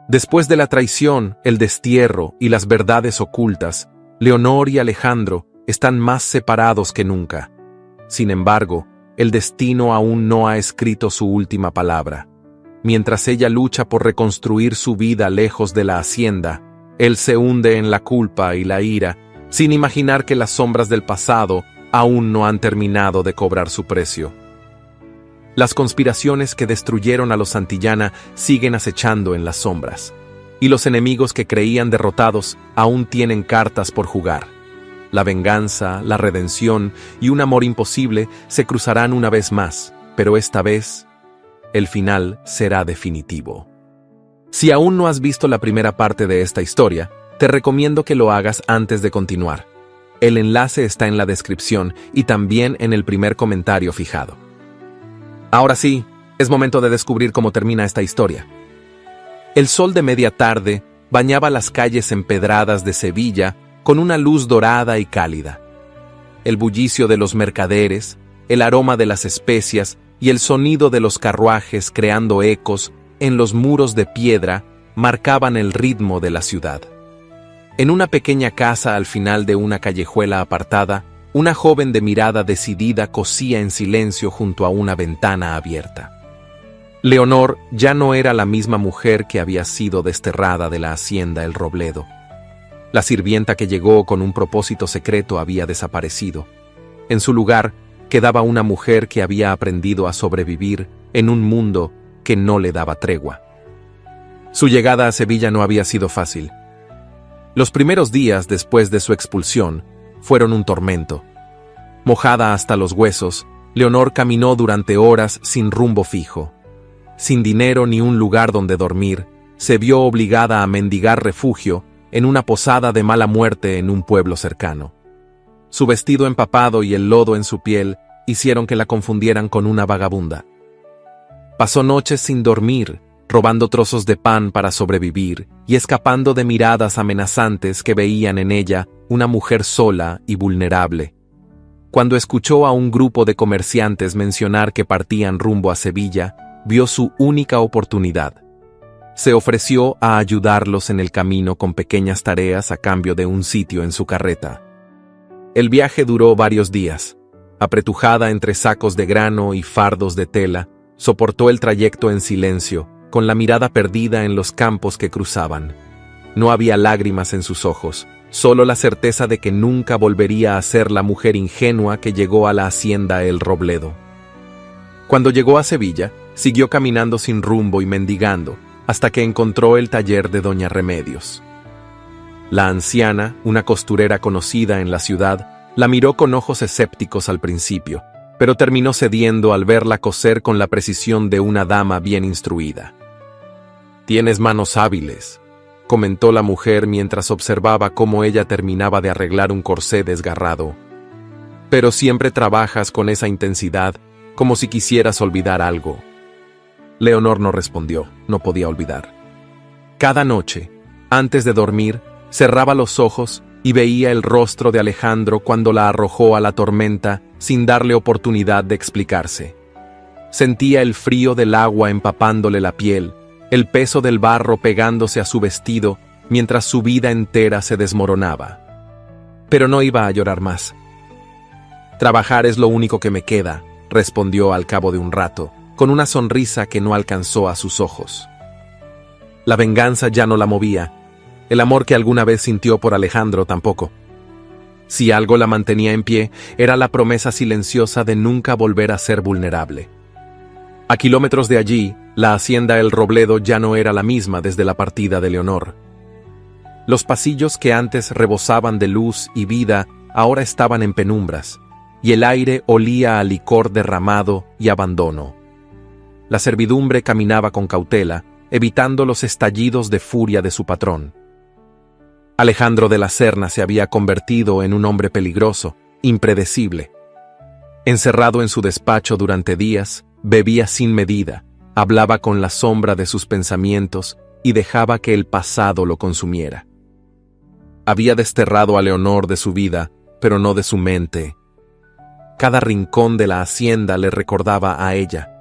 Después de la traición, el destierro y las verdades ocultas, Leonor y Alejandro están más separados que nunca. Sin embargo, el destino aún no ha escrito su última palabra. Mientras ella lucha por reconstruir su vida lejos de la hacienda, él se hunde en la culpa y la ira, sin imaginar que las sombras del pasado aún no han terminado de cobrar su precio. Las conspiraciones que destruyeron a los Santillana siguen acechando en las sombras, y los enemigos que creían derrotados aún tienen cartas por jugar. La venganza, la redención y un amor imposible se cruzarán una vez más, pero esta vez, el final será definitivo. Si aún no has visto la primera parte de esta historia, te recomiendo que lo hagas antes de continuar. El enlace está en la descripción y también en el primer comentario fijado. Ahora sí, es momento de descubrir cómo termina esta historia. El sol de media tarde bañaba las calles empedradas de Sevilla con una luz dorada y cálida. El bullicio de los mercaderes, el aroma de las especias y el sonido de los carruajes creando ecos en los muros de piedra marcaban el ritmo de la ciudad. En una pequeña casa al final de una callejuela apartada, una joven de mirada decidida cosía en silencio junto a una ventana abierta. Leonor ya no era la misma mujer que había sido desterrada de la hacienda El Robledo. La sirvienta que llegó con un propósito secreto había desaparecido. En su lugar quedaba una mujer que había aprendido a sobrevivir en un mundo que no le daba tregua. Su llegada a Sevilla no había sido fácil. Los primeros días después de su expulsión fueron un tormento. Mojada hasta los huesos, Leonor caminó durante horas sin rumbo fijo. Sin dinero ni un lugar donde dormir, se vio obligada a mendigar refugio en una posada de mala muerte en un pueblo cercano. Su vestido empapado y el lodo en su piel hicieron que la confundieran con una vagabunda. Pasó noches sin dormir, robando trozos de pan para sobrevivir y escapando de miradas amenazantes que veían en ella una mujer sola y vulnerable. Cuando escuchó a un grupo de comerciantes mencionar que partían rumbo a Sevilla, vio su única oportunidad. Se ofreció a ayudarlos en el camino con pequeñas tareas a cambio de un sitio en su carreta. El viaje duró varios días. Apretujada entre sacos de grano y fardos de tela, soportó el trayecto en silencio, con la mirada perdida en los campos que cruzaban. No había lágrimas en sus ojos, solo la certeza de que nunca volvería a ser la mujer ingenua que llegó a la hacienda El Robledo. Cuando llegó a Sevilla, siguió caminando sin rumbo y mendigando, hasta que encontró el taller de Doña Remedios. La anciana, una costurera conocida en la ciudad, la miró con ojos escépticos al principio, pero terminó cediendo al verla coser con la precisión de una dama bien instruida. «Tienes manos hábiles», comentó la mujer mientras observaba cómo ella terminaba de arreglar un corsé desgarrado. «Pero siempre trabajas con esa intensidad, como si quisieras olvidar algo». Leonor no respondió, no podía olvidar. Cada noche, antes de dormir, cerraba los ojos y veía el rostro de Alejandro cuando la arrojó a la tormenta sin darle oportunidad de explicarse. Sentía el frío del agua empapándole la piel, el peso del barro pegándose a su vestido mientras su vida entera se desmoronaba. Pero no iba a llorar más. «Trabajar es lo único que me queda», respondió al cabo de un rato, con una sonrisa que no alcanzó a sus ojos. La venganza ya no la movía. El amor que alguna vez sintió por Alejandro tampoco. Si algo la mantenía en pie, era la promesa silenciosa de nunca volver a ser vulnerable. A kilómetros de allí, la hacienda El Robledo ya no era la misma desde la partida de Leonor. Los pasillos que antes rebosaban de luz y vida ahora estaban en penumbras, y el aire olía a licor derramado y abandono. La servidumbre caminaba con cautela, evitando los estallidos de furia de su patrón. Alejandro de la Serna se había convertido en un hombre peligroso, impredecible. Encerrado en su despacho durante días, bebía sin medida, hablaba con la sombra de sus pensamientos y dejaba que el pasado lo consumiera. Había desterrado a Leonor de su vida, pero no de su mente. Cada rincón de la hacienda le recordaba a ella.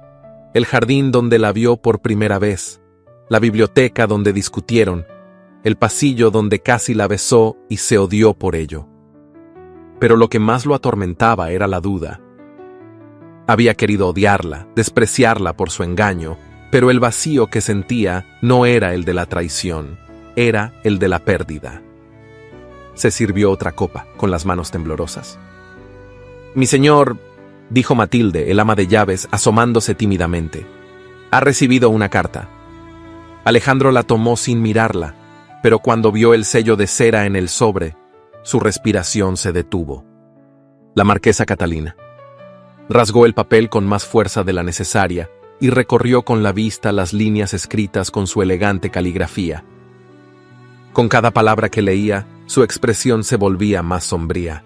El jardín donde la vio por primera vez, la biblioteca donde discutieron, el pasillo donde casi la besó y se odió por ello. Pero lo que más lo atormentaba era la duda. Había querido odiarla, despreciarla por su engaño, pero el vacío que sentía no era el de la traición, era el de la pérdida. Se sirvió otra copa, con las manos temblorosas. «Mi señor», dijo Matilde, el ama de llaves, asomándose tímidamente, «ha recibido una carta». Alejandro la tomó sin mirarla, pero cuando vio el sello de cera en el sobre, su respiración se detuvo. La marquesa Catalina. Rasgó el papel con más fuerza de la necesaria y recorrió con la vista las líneas escritas con su elegante caligrafía. Con cada palabra que leía, su expresión se volvía más sombría.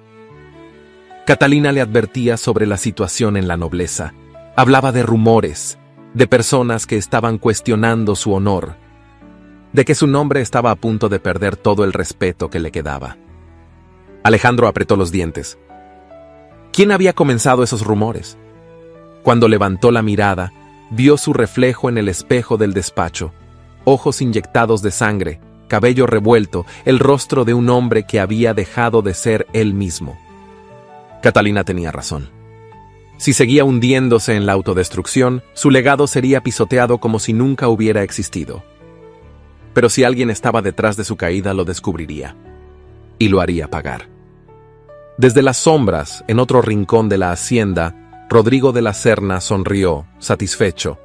Catalina le advertía sobre la situación en la nobleza. Hablaba de rumores, de personas que estaban cuestionando su honor, de que su nombre estaba a punto de perder todo el respeto que le quedaba. Alejandro apretó los dientes. ¿Quién había comenzado esos rumores? Cuando levantó la mirada, vio su reflejo en el espejo del despacho, ojos inyectados de sangre, cabello revuelto, el rostro de un hombre que había dejado de ser él mismo. Catalina tenía razón. Si seguía hundiéndose en la autodestrucción, su legado sería pisoteado como si nunca hubiera existido. Pero si alguien estaba detrás de su caída, lo descubriría. Y lo haría pagar. Desde las sombras, en otro rincón de la hacienda, Rodrigo de la Serna sonrió, satisfecho.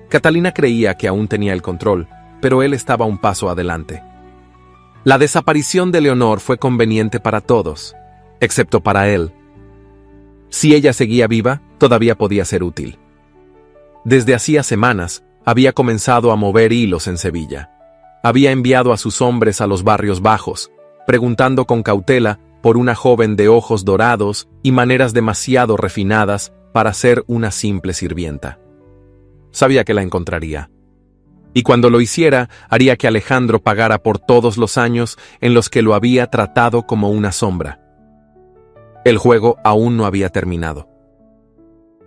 Catalina creía que aún tenía el control, pero él estaba un paso adelante. La desaparición de Leonor fue conveniente para todos, excepto para él. Si ella seguía viva, todavía podía ser útil. Desde hacía semanas, había comenzado a mover hilos en Sevilla. Había enviado a sus hombres a los barrios bajos, preguntando con cautela por una joven de ojos dorados y maneras demasiado refinadas para ser una simple sirvienta. Sabía que la encontraría. Y cuando lo hiciera, haría que Alejandro pagara por todos los años en los que lo había tratado como una sombra. El juego aún no había terminado.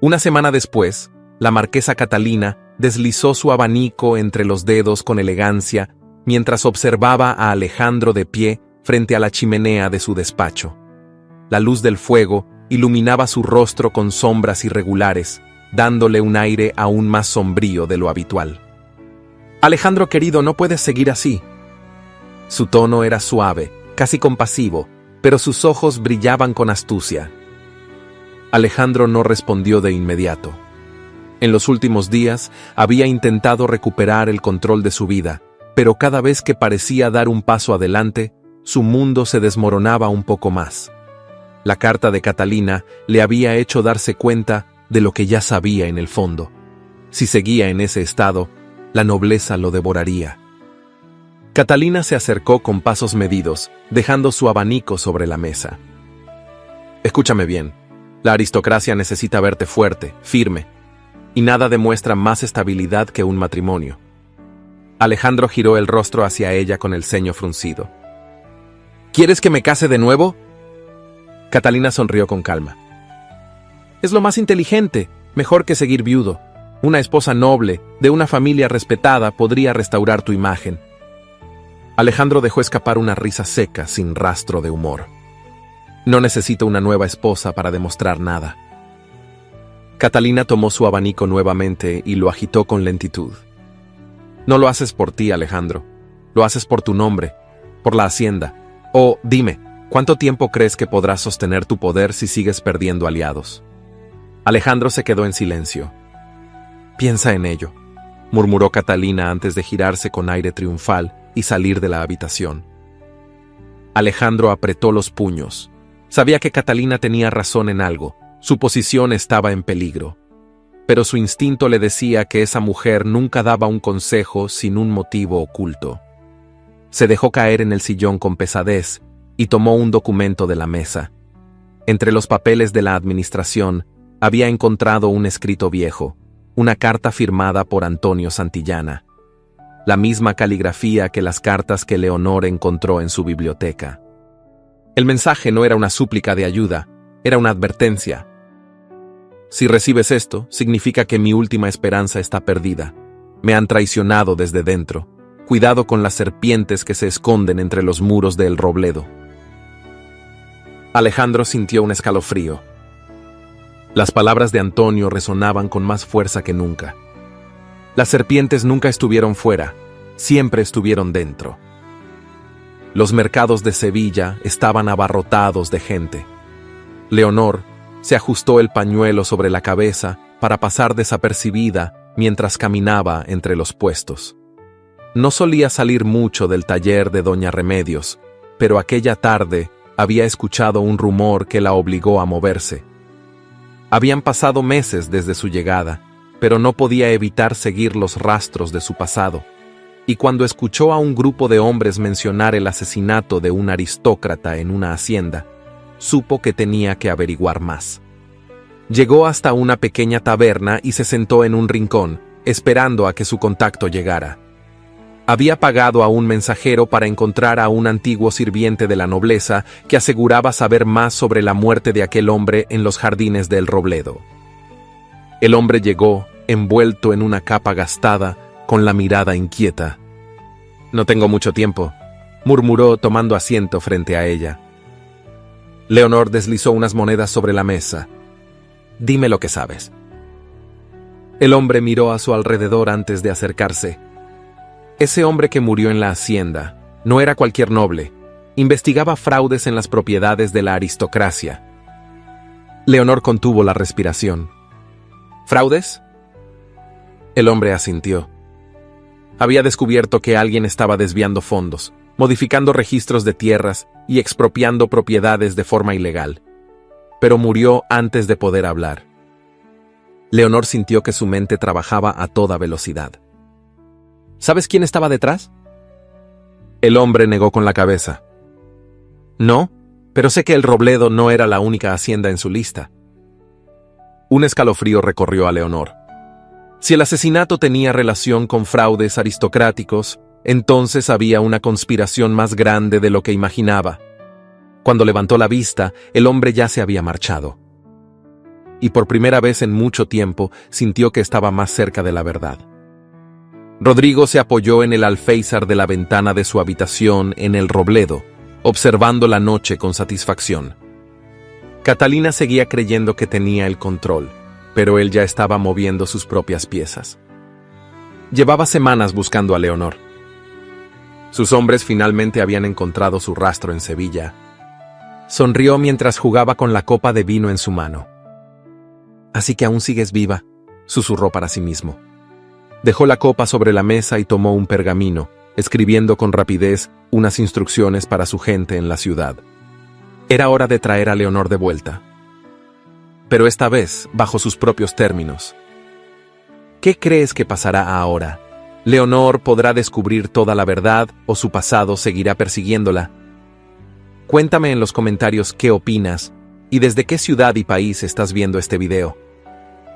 Una semana después, la marquesa Catalina deslizó su abanico entre los dedos con elegancia mientras observaba a Alejandro de pie frente a la chimenea de su despacho. La luz del fuego iluminaba su rostro con sombras irregulares, dándole un aire aún más sombrío de lo habitual. «Alejandro querido, no puedes seguir así». Su tono era suave, casi compasivo, pero sus ojos brillaban con astucia. Alejandro no respondió de inmediato. En los últimos días había intentado recuperar el control de su vida, pero cada vez que parecía dar un paso adelante, su mundo se desmoronaba un poco más. La carta de Catalina le había hecho darse cuenta de lo que ya sabía en el fondo. Si seguía en ese estado, la nobleza lo devoraría. Catalina se acercó con pasos medidos, dejando su abanico sobre la mesa. «Escúchame bien, la aristocracia necesita verte fuerte, firme, y nada demuestra más estabilidad que un matrimonio». Alejandro giró el rostro hacia ella con el ceño fruncido. «¿Quieres que me case de nuevo?». Catalina sonrió con calma. «Es lo más inteligente, mejor que seguir viudo. Una esposa noble, de una familia respetada, podría restaurar tu imagen». Alejandro dejó escapar una risa seca, sin rastro de humor. «No necesito una nueva esposa para demostrar nada». Catalina tomó su abanico nuevamente y lo agitó con lentitud. «No lo haces por ti, Alejandro. Lo haces por tu nombre, por la hacienda. Oh, dime, ¿cuánto tiempo crees que podrás sostener tu poder si sigues perdiendo aliados?». Alejandro se quedó en silencio. «Piensa en ello», murmuró Catalina antes de girarse con aire triunfal y salir de la habitación. Alejandro apretó los puños. Sabía que Catalina tenía razón en algo. Su posición estaba en peligro. Pero su instinto le decía que esa mujer nunca daba un consejo sin un motivo oculto. Se dejó caer en el sillón con pesadez y tomó un documento de la mesa. Entre los papeles de la administración había encontrado un escrito viejo, una carta firmada por Antonio Santillana. La misma caligrafía que las cartas que Leonor encontró en su biblioteca. El mensaje no era una súplica de ayuda, era una advertencia. «Si recibes esto, significa que mi última esperanza está perdida. Me han traicionado desde dentro. Cuidado con las serpientes que se esconden entre los muros del Robledo. Alejandro sintió un escalofrío. Las palabras de Antonio resonaban con más fuerza que nunca. Las serpientes nunca estuvieron fuera, siempre estuvieron dentro. Los mercados de Sevilla estaban abarrotados de gente. Leonor se ajustó el pañuelo sobre la cabeza para pasar desapercibida mientras caminaba entre los puestos. No solía salir mucho del taller de Doña Remedios, pero aquella tarde había escuchado un rumor que la obligó a moverse. Habían pasado meses desde su llegada, pero no podía evitar seguir los rastros de su pasado. Y cuando escuchó a un grupo de hombres mencionar el asesinato de un aristócrata en una hacienda, supo que tenía que averiguar más. Llegó hasta una pequeña taberna y se sentó en un rincón, esperando a que su contacto llegara. Había pagado a un mensajero para encontrar a un antiguo sirviente de la nobleza que aseguraba saber más sobre la muerte de aquel hombre en los jardines del Robledo. El hombre llegó, envuelto en una capa gastada, con la mirada inquieta. «No tengo mucho tiempo», murmuró tomando asiento frente a ella. Leonor deslizó unas monedas sobre la mesa. «Dime lo que sabes». El hombre miró a su alrededor antes de acercarse. Ese hombre que murió en la hacienda no era cualquier noble. Investigaba fraudes en las propiedades de la aristocracia. Leonor contuvo la respiración. ¿Fraudes? El hombre asintió. Había descubierto que alguien estaba desviando fondos, modificando registros de tierras y expropiando propiedades de forma ilegal. Pero murió antes de poder hablar. Leonor sintió que su mente trabajaba a toda velocidad. ¿Sabes quién estaba detrás? El hombre negó con la cabeza. No, pero sé que el Robledo no era la única hacienda en su lista. Un escalofrío recorrió a Leonor. Si el asesinato tenía relación con fraudes aristocráticos, entonces había una conspiración más grande de lo que imaginaba. Cuando levantó la vista, el hombre ya se había marchado. Y por primera vez en mucho tiempo sintió que estaba más cerca de la verdad. Rodrigo se apoyó en el alféizar de la ventana de su habitación en el Robledo, observando la noche con satisfacción. Catalina seguía creyendo que tenía el control, pero él ya estaba moviendo sus propias piezas. Llevaba semanas buscando a Leonor. Sus hombres finalmente habían encontrado su rastro en Sevilla. Sonrió mientras jugaba con la copa de vino en su mano. «Así que aún sigues viva», susurró para sí mismo. Dejó la copa sobre la mesa y tomó un pergamino, escribiendo con rapidez unas instrucciones para su gente en la ciudad. Era hora de traer a Leonor de vuelta. Pero esta vez bajo sus propios términos. ¿Qué crees que pasará ahora? ¿Leonor podrá descubrir toda la verdad o su pasado seguirá persiguiéndola? Cuéntame en los comentarios qué opinas y desde qué ciudad y país estás viendo este video.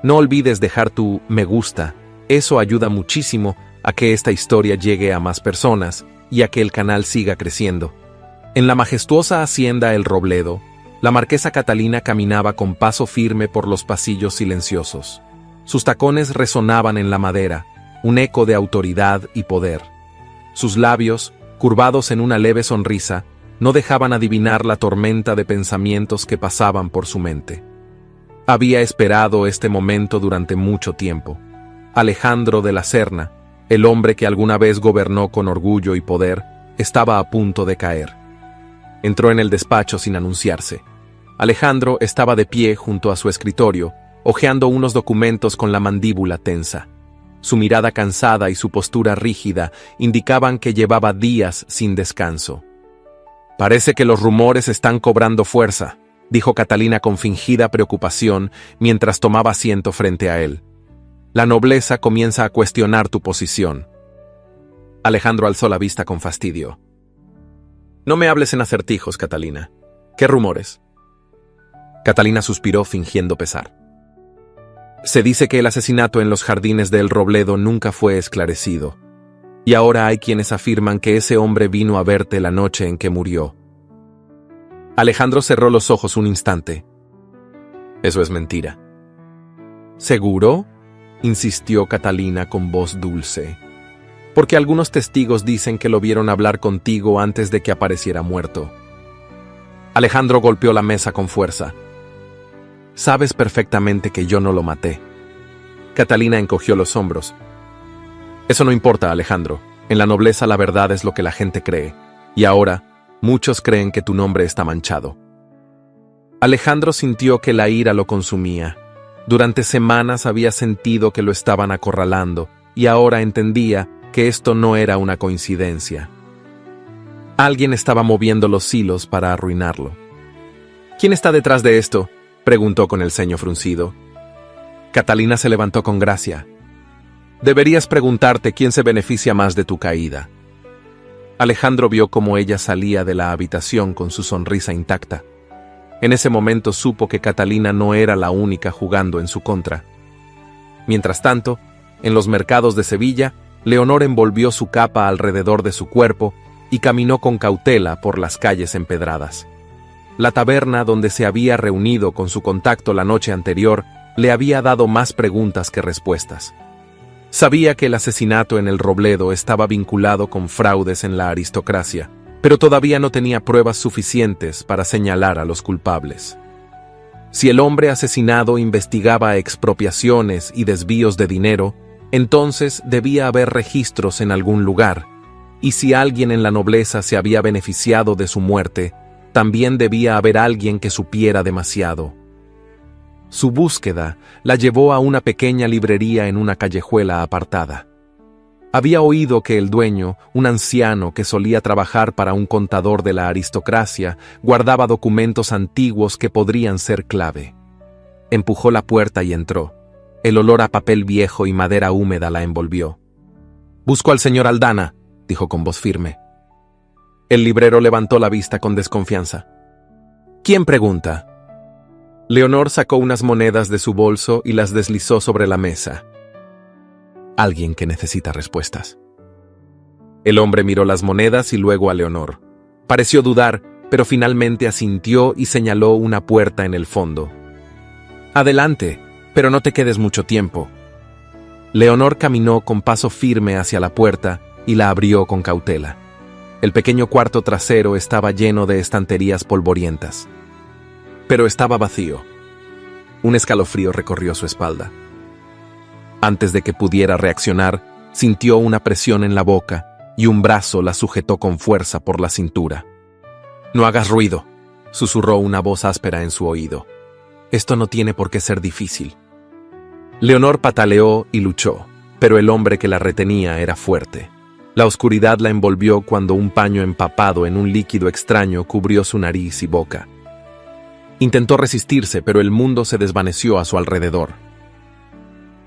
No olvides dejar tu me gusta. Eso ayuda muchísimo a que esta historia llegue a más personas y a que el canal siga creciendo. En la majestuosa hacienda El Robledo, la marquesa Catalina caminaba con paso firme por los pasillos silenciosos. Sus tacones resonaban en la madera, un eco de autoridad y poder. Sus labios, curvados en una leve sonrisa, no dejaban adivinar la tormenta de pensamientos que pasaban por su mente. Había esperado este momento durante mucho tiempo. Alejandro de la Serna, el hombre que alguna vez gobernó con orgullo y poder, estaba a punto de caer. Entró en el despacho sin anunciarse. Alejandro estaba de pie junto a su escritorio, hojeando unos documentos con la mandíbula tensa. Su mirada cansada y su postura rígida indicaban que llevaba días sin descanso. «Parece que los rumores están cobrando fuerza», dijo Catalina con fingida preocupación mientras tomaba asiento frente a él. «La nobleza comienza a cuestionar tu posición». Alejandro alzó la vista con fastidio. «No me hables en acertijos, Catalina. ¿Qué rumores?» Catalina suspiró fingiendo pesar. «Se dice que el asesinato en los jardines del Robledo nunca fue esclarecido, y ahora hay quienes afirman que ese hombre vino a verte la noche en que murió». Alejandro cerró los ojos un instante. «Eso es mentira». «¿Seguro?», insistió Catalina con voz dulce. Porque algunos testigos dicen que lo vieron hablar contigo antes de que apareciera muerto. Alejandro golpeó la mesa con fuerza. Sabes perfectamente que yo no lo maté. Catalina encogió los hombros. Eso no importa, Alejandro. En la nobleza la verdad es lo que la gente cree. Y ahora, muchos creen que tu nombre está manchado. Alejandro sintió que la ira lo consumía. Durante semanas había sentido que lo estaban acorralando, y ahora entendía que esto no era una coincidencia. Alguien estaba moviendo los hilos para arruinarlo. ¿Quién está detrás de esto?, preguntó con el ceño fruncido. Catalina se levantó con gracia. Deberías preguntarte quién se beneficia más de tu caída. Alejandro vio cómo ella salía de la habitación con su sonrisa intacta. En ese momento supo que Catalina no era la única jugando en su contra. Mientras tanto, en los mercados de Sevilla, Leonor envolvió su capa alrededor de su cuerpo y caminó con cautela por las calles empedradas. La taberna donde se había reunido con su contacto la noche anterior le había dado más preguntas que respuestas. Sabía que el asesinato en el Robledo estaba vinculado con fraudes en la aristocracia, pero todavía no tenía pruebas suficientes para señalar a los culpables. Si el hombre asesinado investigaba expropiaciones y desvíos de dinero, entonces debía haber registros en algún lugar, y si alguien en la nobleza se había beneficiado de su muerte, también debía haber alguien que supiera demasiado. Su búsqueda la llevó a una pequeña librería en una callejuela apartada. Había oído que el dueño, un anciano que solía trabajar para un contador de la aristocracia, guardaba documentos antiguos que podrían ser clave. Empujó la puerta y entró. El olor a papel viejo y madera húmeda la envolvió. «Busco al señor Aldana», dijo con voz firme. El librero levantó la vista con desconfianza. «¿Quién pregunta?» Leonor sacó unas monedas de su bolso y las deslizó sobre la mesa. Alguien que necesita respuestas. El hombre miró las monedas y luego a Leonor. Pareció dudar, pero finalmente asintió y señaló una puerta en el fondo. «Adelante, pero no te quedes mucho tiempo». Leonor caminó con paso firme hacia la puerta y la abrió con cautela. El pequeño cuarto trasero estaba lleno de estanterías polvorientas. Pero estaba vacío. Un escalofrío recorrió su espalda. Antes de que pudiera reaccionar, sintió una presión en la boca y un brazo la sujetó con fuerza por la cintura. «No hagas ruido», susurró una voz áspera en su oído. «Esto no tiene por qué ser difícil». Leonor pataleó y luchó, pero el hombre que la retenía era fuerte. La oscuridad la envolvió cuando un paño empapado en un líquido extraño cubrió su nariz y boca. Intentó resistirse, pero el mundo se desvaneció a su alrededor.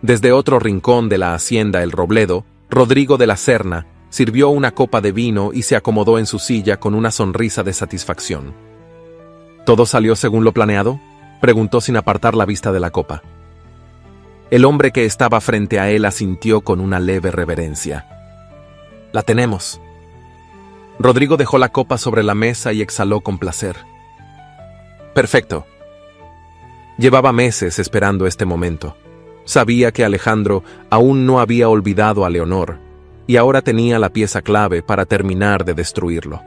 Desde otro rincón de la hacienda El Robledo, Rodrigo de la Serna sirvió una copa de vino y se acomodó en su silla con una sonrisa de satisfacción. ¿Todo salió según lo planeado?, preguntó sin apartar la vista de la copa. El hombre que estaba frente a él asintió con una leve reverencia. «La tenemos». Rodrigo dejó la copa sobre la mesa y exhaló con placer. «Perfecto». Llevaba meses esperando este momento. Sabía que Alejandro aún no había olvidado a Leonor, y ahora tenía la pieza clave para terminar de destruirlo.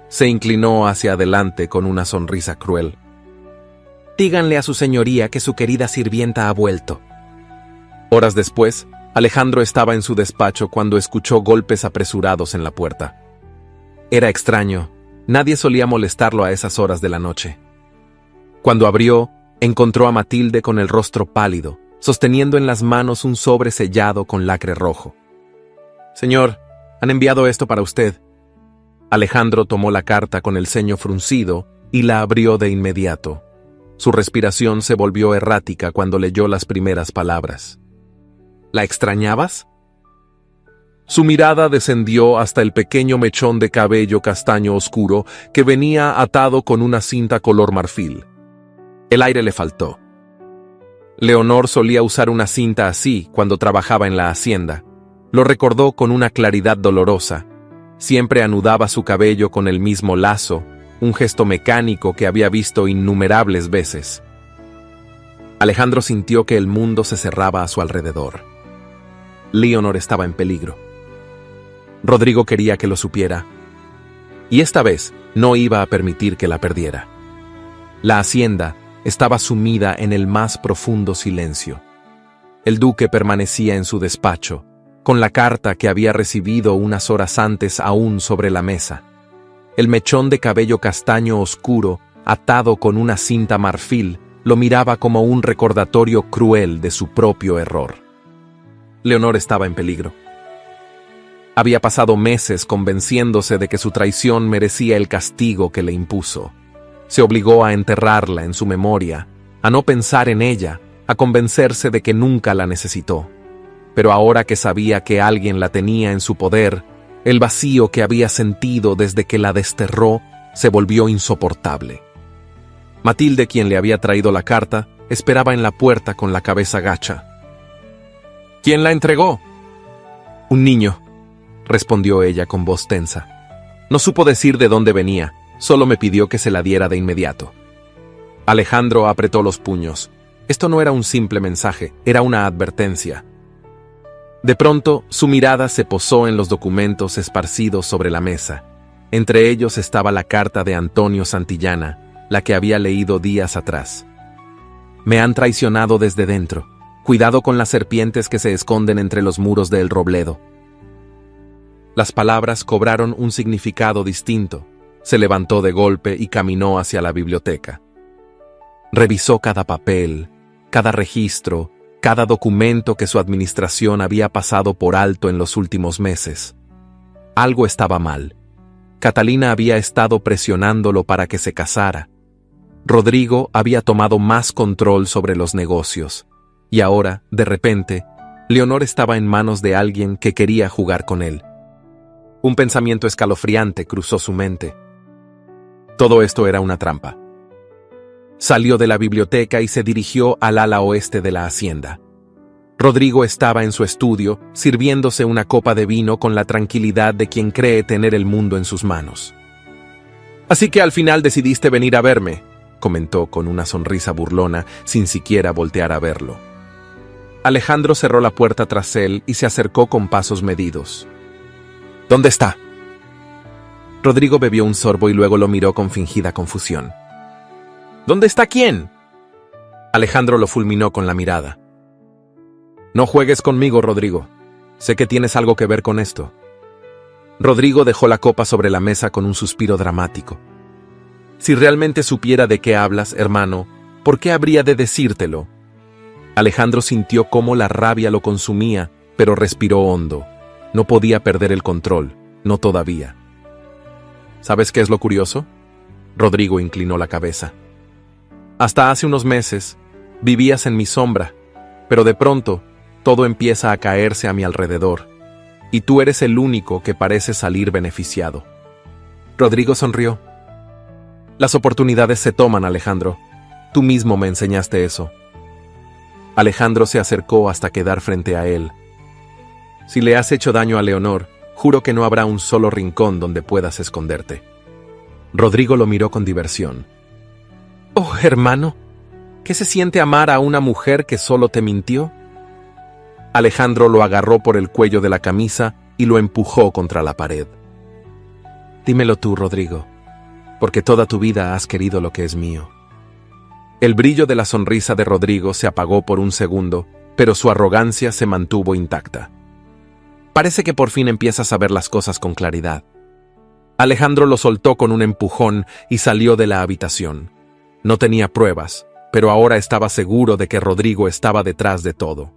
Se inclinó hacia adelante con una sonrisa cruel. «Díganle a su señoría que su querida sirvienta ha vuelto». Horas después, Alejandro estaba en su despacho cuando escuchó golpes apresurados en la puerta. Era extraño, nadie solía molestarlo a esas horas de la noche. Cuando abrió, encontró a Matilde con el rostro pálido, sosteniendo en las manos un sobre sellado con lacre rojo. «Señor, han enviado esto para usted». Alejandro tomó la carta con el ceño fruncido y la abrió de inmediato. Su respiración se volvió errática cuando leyó las primeras palabras. «¿La extrañabas?». Su mirada descendió hasta el pequeño mechón de cabello castaño oscuro que venía atado con una cinta color marfil. El aire le faltó. Leonor solía usar una cinta así cuando trabajaba en la hacienda. Lo recordó con una claridad dolorosa. Siempre anudaba su cabello con el mismo lazo, un gesto mecánico que había visto innumerables veces. Alejandro sintió que el mundo se cerraba a su alrededor. Leonor estaba en peligro. Rodrigo quería que lo supiera, y esta vez no iba a permitir que la perdiera. La hacienda estaba sumida en el más profundo silencio. El duque permanecía en su despacho, con la carta que había recibido unas horas antes aún sobre la mesa. El mechón de cabello castaño oscuro, atado con una cinta marfil, lo miraba como un recordatorio cruel de su propio error. Leonor estaba en peligro. Había pasado meses convenciéndose de que su traición merecía el castigo que le impuso. Se obligó a enterrarla en su memoria, a no pensar en ella, a convencerse de que nunca la necesitó. Pero ahora que sabía que alguien la tenía en su poder, el vacío que había sentido desde que la desterró se volvió insoportable. Matilde, quien le había traído la carta, esperaba en la puerta con la cabeza gacha. ¿Quién la entregó? Un niño, respondió ella con voz tensa. No supo decir de dónde venía, solo me pidió que se la diera de inmediato. Alejandro apretó los puños. Esto no era un simple mensaje, era una advertencia. De pronto, su mirada se posó en los documentos esparcidos sobre la mesa. Entre ellos estaba la carta de Antonio Santillana, la que había leído días atrás. Me han traicionado desde dentro. Cuidado con las serpientes que se esconden entre los muros de El Robledo. Las palabras cobraron un significado distinto. Se levantó de golpe y caminó hacia la biblioteca. Revisó cada papel, cada registro, cada documento que su administración había pasado por alto en los últimos meses. Algo estaba mal. Catalina había estado presionándolo para que se casara. Rodrigo había tomado más control sobre los negocios. Y ahora, de repente, Leonor estaba en manos de alguien que quería jugar con él. Un pensamiento escalofriante cruzó su mente. Todo esto era una trampa. Salió de la biblioteca y se dirigió al ala oeste de la hacienda. Rodrigo estaba en su estudio, sirviéndose una copa de vino con la tranquilidad de quien cree tener el mundo en sus manos. «Así que al final decidiste venir a verme», comentó con una sonrisa burlona, sin siquiera voltear a verlo. Alejandro cerró la puerta tras él y se acercó con pasos medidos. «¿Dónde está?» Rodrigo bebió un sorbo y luego lo miró con fingida confusión. «¿Dónde está quién?» Alejandro lo fulminó con la mirada. «No juegues conmigo, Rodrigo. Sé que tienes algo que ver con esto». Rodrigo dejó la copa sobre la mesa con un suspiro dramático. «Si realmente supiera de qué hablas, hermano, ¿por qué habría de decírtelo?» Alejandro sintió cómo la rabia lo consumía, pero respiró hondo. No podía perder el control, no todavía. ¿Sabes qué es lo curioso? Rodrigo inclinó la cabeza. Hasta hace unos meses, vivías en mi sombra, pero de pronto, todo empieza a caerse a mi alrededor, y tú eres el único que parece salir beneficiado. Rodrigo sonrió. Las oportunidades se toman, Alejandro. Tú mismo me enseñaste eso. Alejandro se acercó hasta quedar frente a él. Si le has hecho daño a Leonor, juro que no habrá un solo rincón donde puedas esconderte. Rodrigo lo miró con diversión. Oh, hermano, ¿qué se siente amar a una mujer que solo te mintió? Alejandro lo agarró por el cuello de la camisa y lo empujó contra la pared. Dímelo tú, Rodrigo, porque toda tu vida has querido lo que es mío. El brillo de la sonrisa de Rodrigo se apagó por un segundo, pero su arrogancia se mantuvo intacta. Parece que por fin empiezas a ver las cosas con claridad. Alejandro lo soltó con un empujón y salió de la habitación. No tenía pruebas, pero ahora estaba seguro de que Rodrigo estaba detrás de todo.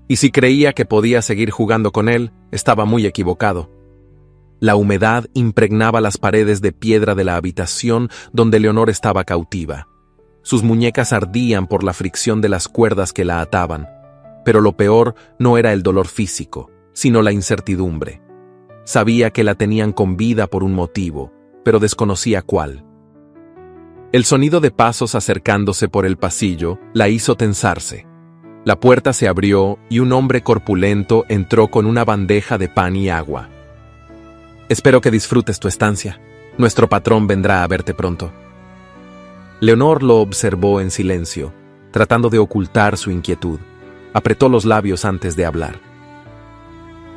Y si creía que podía seguir jugando con él, estaba muy equivocado. La humedad impregnaba las paredes de piedra de la habitación donde Leonor estaba cautiva. Sus muñecas ardían por la fricción de las cuerdas que la ataban, pero lo peor no era el dolor físico, sino la incertidumbre. Sabía que la tenían con vida por un motivo, pero desconocía cuál. El sonido de pasos acercándose por el pasillo la hizo tensarse. La puerta se abrió y un hombre corpulento entró con una bandeja de pan y agua. Espero que disfrutes tu estancia. Nuestro patrón vendrá a verte pronto. Leonor lo observó en silencio. tratando de ocultar su inquietud. Apretó los labios antes de hablar.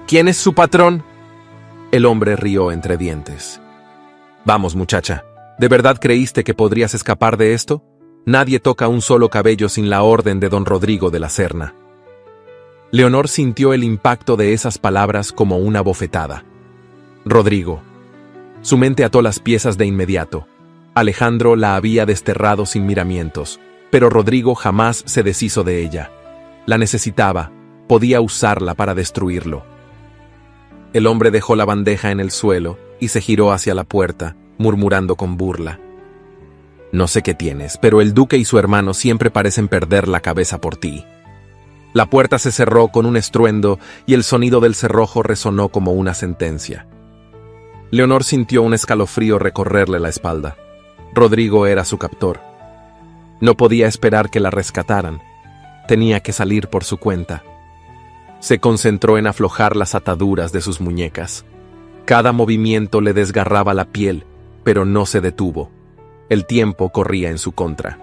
¿Quién es su patrón? El hombre rió entre dientes. Vamos, muchacha, ¿de verdad creíste que podrías escapar de esto? Nadie toca un solo cabello sin la orden de don Rodrigo de la Serna. Leonor sintió el impacto de esas palabras como una bofetada. Rodrigo. Su mente ató las piezas de inmediato. Alejandro la había desterrado sin miramientos, pero Rodrigo jamás se deshizo de ella. La necesitaba, podía usarla para destruirlo. El hombre dejó la bandeja en el suelo y se giró hacia la puerta, murmurando con burla. No sé qué tienes, pero el duque y su hermano siempre parecen perder la cabeza por ti. La puerta se cerró con un estruendo y el sonido del cerrojo resonó como una sentencia. Leonor sintió un escalofrío recorrerle la espalda. Rodrigo era su captor. No podía esperar que la rescataran. Tenía que salir por su cuenta. Se concentró en aflojar las ataduras de sus muñecas. Cada movimiento le desgarraba la piel, pero no se detuvo. El tiempo corría en su contra.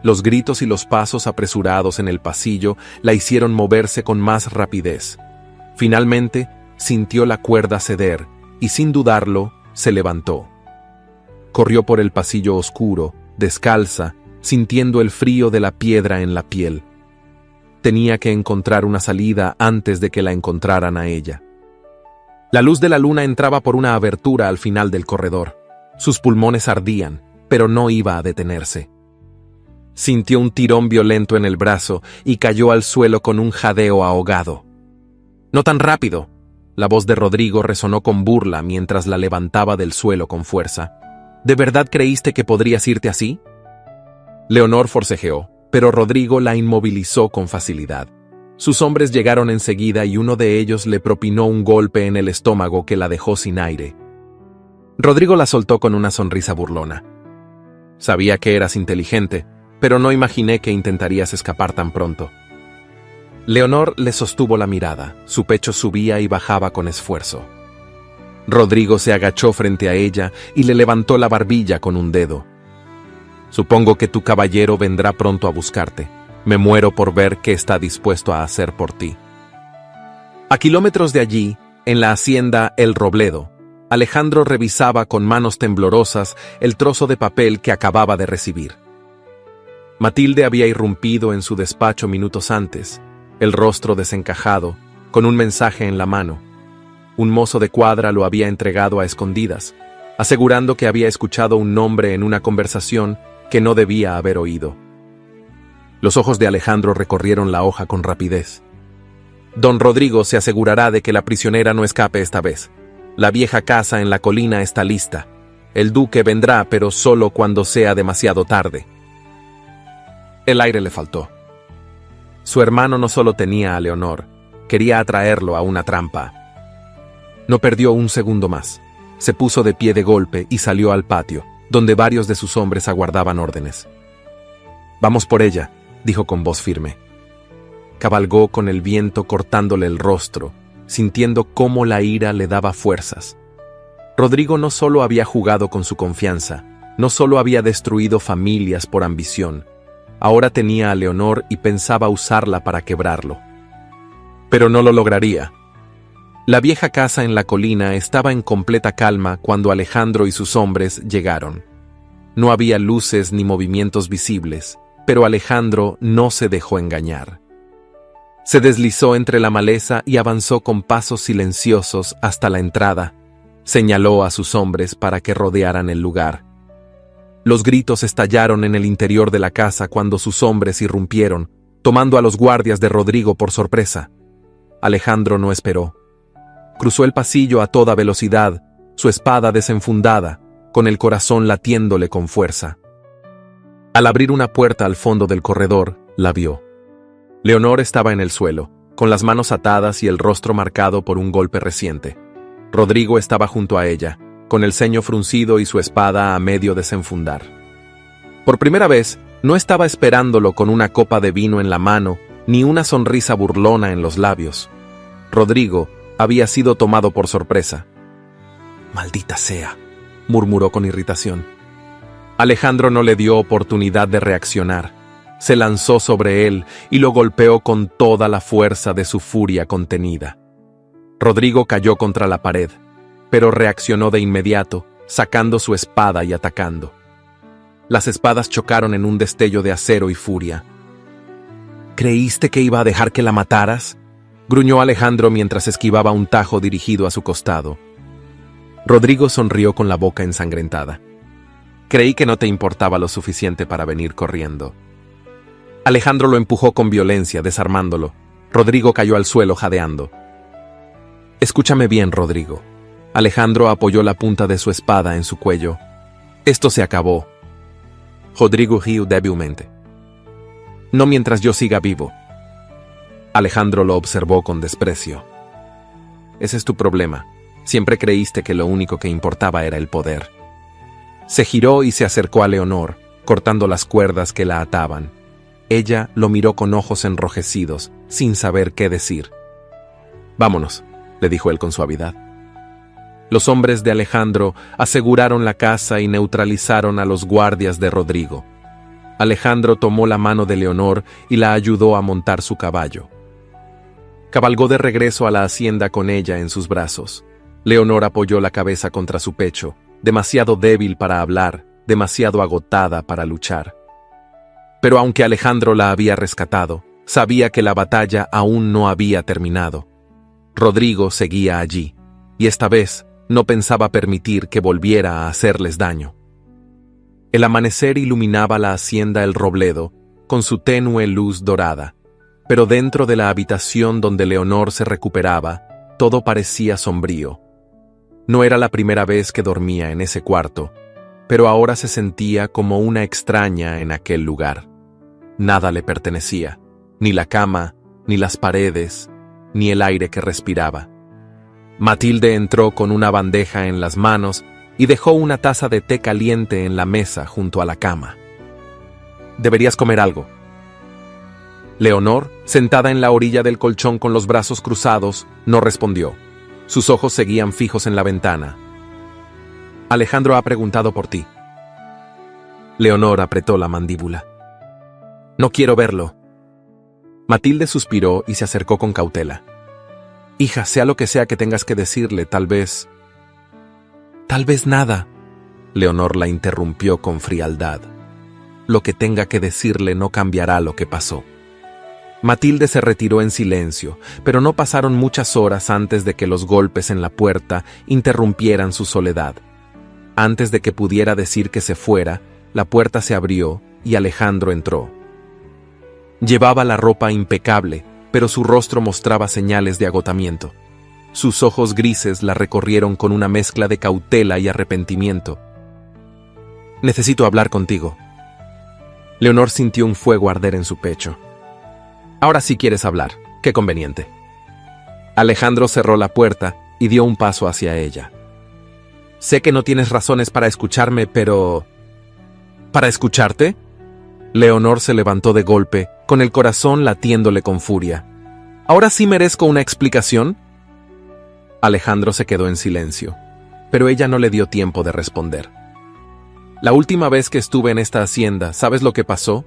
Los gritos y los pasos apresurados en el pasillo la hicieron moverse con más rapidez. Finalmente, sintió la cuerda ceder y, sin dudarlo, se levantó. Corrió por el pasillo oscuro, descalza, sintiendo el frío de la piedra en la piel. Tenía que encontrar una salida antes de que la encontraran a ella. La luz de la luna entraba por una abertura al final del corredor. Sus pulmones ardían, pero no iba a detenerse. Sintió un tirón violento en el brazo y cayó al suelo con un jadeo ahogado. «No tan rápido», la voz de Rodrigo resonó con burla mientras la levantaba del suelo con fuerza. «¿De verdad creíste que podrías irte así?» Leonor forcejeó, pero Rodrigo la inmovilizó con facilidad. Sus hombres llegaron enseguida y uno de ellos le propinó un golpe en el estómago que la dejó sin aire. Rodrigo la soltó con una sonrisa burlona. «Sabía que eras inteligente, pero no imaginé que intentarías escapar tan pronto». Leonor le sostuvo la mirada, su pecho subía y bajaba con esfuerzo. Rodrigo se agachó frente a ella y le levantó la barbilla con un dedo. «Supongo que tu caballero vendrá pronto a buscarte. Me muero por ver qué está dispuesto a hacer por ti». A kilómetros de allí, en la hacienda El Robledo, Alejandro revisaba con manos temblorosas el trozo de papel que acababa de recibir. Matilde había irrumpido en su despacho minutos antes, el rostro desencajado, con un mensaje en la mano. Un mozo de cuadra lo había entregado a escondidas, asegurando que había escuchado un nombre en una conversación que no debía haber oído. Los ojos de Alejandro recorrieron la hoja con rapidez. «Don Rodrigo se asegurará de que la prisionera no escape esta vez. La vieja casa en la colina está lista. El duque vendrá, pero solo cuando sea demasiado tarde». El aire le faltó. Su hermano no solo tenía a Leonor, quería atraerlo a una trampa. No perdió un segundo más. Se puso de pie de golpe y salió al patio, donde varios de sus hombres aguardaban órdenes. «Vamos por ella», dijo con voz firme. Cabalgó con el viento cortándole el rostro, sintiendo cómo la ira le daba fuerzas. Rodrigo no solo había jugado con su confianza, no solo había destruido familias por ambición, ahora tenía a Leonor y pensaba usarla para quebrarlo. Pero no lo lograría. La vieja casa en la colina estaba en completa calma cuando Alejandro y sus hombres llegaron. No había luces ni movimientos visibles, pero Alejandro no se dejó engañar. Se deslizó entre la maleza y avanzó con pasos silenciosos hasta la entrada. Señaló a sus hombres para que rodearan el lugar. Los gritos estallaron en el interior de la casa cuando sus hombres irrumpieron, tomando a los guardias de Rodrigo por sorpresa. Alejandro no esperó. Cruzó el pasillo a toda velocidad, su espada desenfundada, con el corazón latiéndole con fuerza. Al abrir una puerta al fondo del corredor, la vio. Leonor estaba en el suelo, con las manos atadas y el rostro marcado por un golpe reciente. Rodrigo estaba junto a ella, con el ceño fruncido y su espada a medio desenfundar. Por primera vez, no estaba esperándolo con una copa de vino en la mano, ni una sonrisa burlona en los labios. Rodrigo había sido tomado por sorpresa. «Maldita sea», murmuró con irritación. Alejandro no le dio oportunidad de reaccionar. se lanzó sobre él y lo golpeó con toda la fuerza de su furia contenida. Rodrigo cayó contra la pared, pero reaccionó de inmediato, sacando su espada y atacando. Las espadas chocaron en un destello de acero y furia. ¿Creíste que iba a dejar que la mataras?, gruñó Alejandro mientras esquivaba un tajo dirigido a su costado. Rodrigo sonrió con la boca ensangrentada. Creí que no te importaba lo suficiente para venir corriendo. Alejandro lo empujó con violencia, desarmándolo. Rodrigo cayó al suelo jadeando. Escúchame bien, Rodrigo. Alejandro apoyó la punta de su espada en su cuello. Esto se acabó. Rodrigo rió débilmente. No mientras yo siga vivo. Alejandro lo observó con desprecio. Ese es tu problema. Siempre creíste que lo único que importaba era el poder. Se giró y se acercó a Leonor, cortando las cuerdas que la ataban. Ella lo miró con ojos enrojecidos, sin saber qué decir. Vámonos, le dijo él con suavidad. Los hombres de Alejandro aseguraron la casa y neutralizaron a los guardias de Rodrigo. Alejandro tomó la mano de Leonor y la ayudó a montar su caballo. Cabalgó de regreso a la hacienda con ella en sus brazos. Leonor apoyó la cabeza contra su pecho, demasiado débil para hablar, demasiado agotada para luchar. Pero aunque Alejandro la había rescatado, sabía que la batalla aún no había terminado. Rodrigo seguía allí, y esta vez no pensaba permitir que volviera a hacerles daño. El amanecer iluminaba la hacienda El Robledo con su tenue luz dorada, pero dentro de la habitación donde Leonor se recuperaba, todo parecía sombrío. No era la primera vez que dormía en ese cuarto, pero ahora se sentía como una extraña en aquel lugar. Nada le pertenecía, ni la cama, ni las paredes, ni el aire que respiraba. Matilde entró con una bandeja en las manos y dejó una taza de té caliente en la mesa junto a la cama. Deberías comer algo. Leonor, sentada en la orilla del colchón con los brazos cruzados, no respondió. Sus ojos seguían fijos en la ventana. Alejandro ha preguntado por ti. Leonor apretó la mandíbula. No quiero verlo. Matilde suspiró y se acercó con cautela. Hija, sea lo que sea que tengas que decirle, tal vez... Tal vez nada. Leonor la interrumpió con frialdad. Lo que tenga que decirle no cambiará lo que pasó. Matilde se retiró en silencio, pero no pasaron muchas horas antes de que los golpes en la puerta interrumpieran su soledad. Antes de que pudiera decir que se fuera, la puerta se abrió y Alejandro entró. Llevaba la ropa impecable, pero su rostro mostraba señales de agotamiento. Sus ojos grises la recorrieron con una mezcla de cautela y arrepentimiento. Necesito hablar contigo. Leonor sintió un fuego arder en su pecho. Ahora sí quieres hablar, qué conveniente. Alejandro cerró la puerta y dio un paso hacia ella. Sé que no tienes razones para escucharme, pero... ¿Para escucharte? Leonor se levantó de golpe, con el corazón latiéndole con furia. ¿Ahora sí merezco una explicación? Alejandro se quedó en silencio, pero ella no le dio tiempo de responder. La última vez que estuve en esta hacienda, ¿sabes lo que pasó?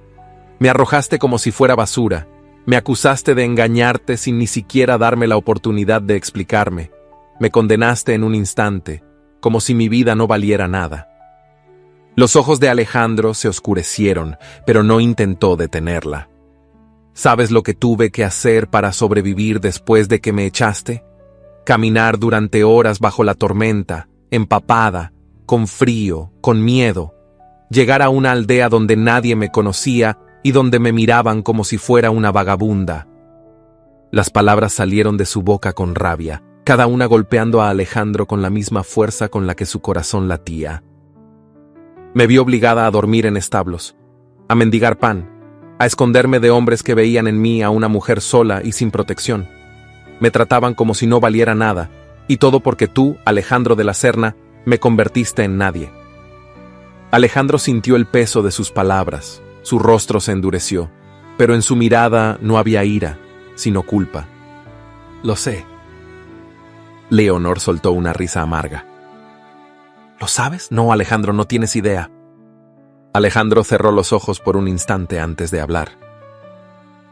Me arrojaste como si fuera basura. Me acusaste de engañarte sin ni siquiera darme la oportunidad de explicarme. Me condenaste en un instante, como si mi vida no valiera nada. Los ojos de Alejandro se oscurecieron, pero no intentó detenerla. ¿Sabes lo que tuve que hacer para sobrevivir después de que me echaste? Caminar durante horas bajo la tormenta, empapada, con frío, con miedo. Llegar a una aldea donde nadie me conocía y donde me miraban como si fuera una vagabunda. Las palabras salieron de su boca con rabia, cada una golpeando a Alejandro con la misma fuerza con la que su corazón latía. Me vi obligada a dormir en establos, a mendigar pan, a esconderme de hombres que veían en mí a una mujer sola y sin protección. Me trataban como si no valiera nada, y todo porque tú, Alejandro de la Serna, me convertiste en nadie. Alejandro sintió el peso de sus palabras. Su rostro se endureció, pero en su mirada no había ira, sino culpa. Lo sé. Leonor soltó una risa amarga. ¿Lo sabes? No, Alejandro, no tienes idea. Alejandro cerró los ojos por un instante antes de hablar.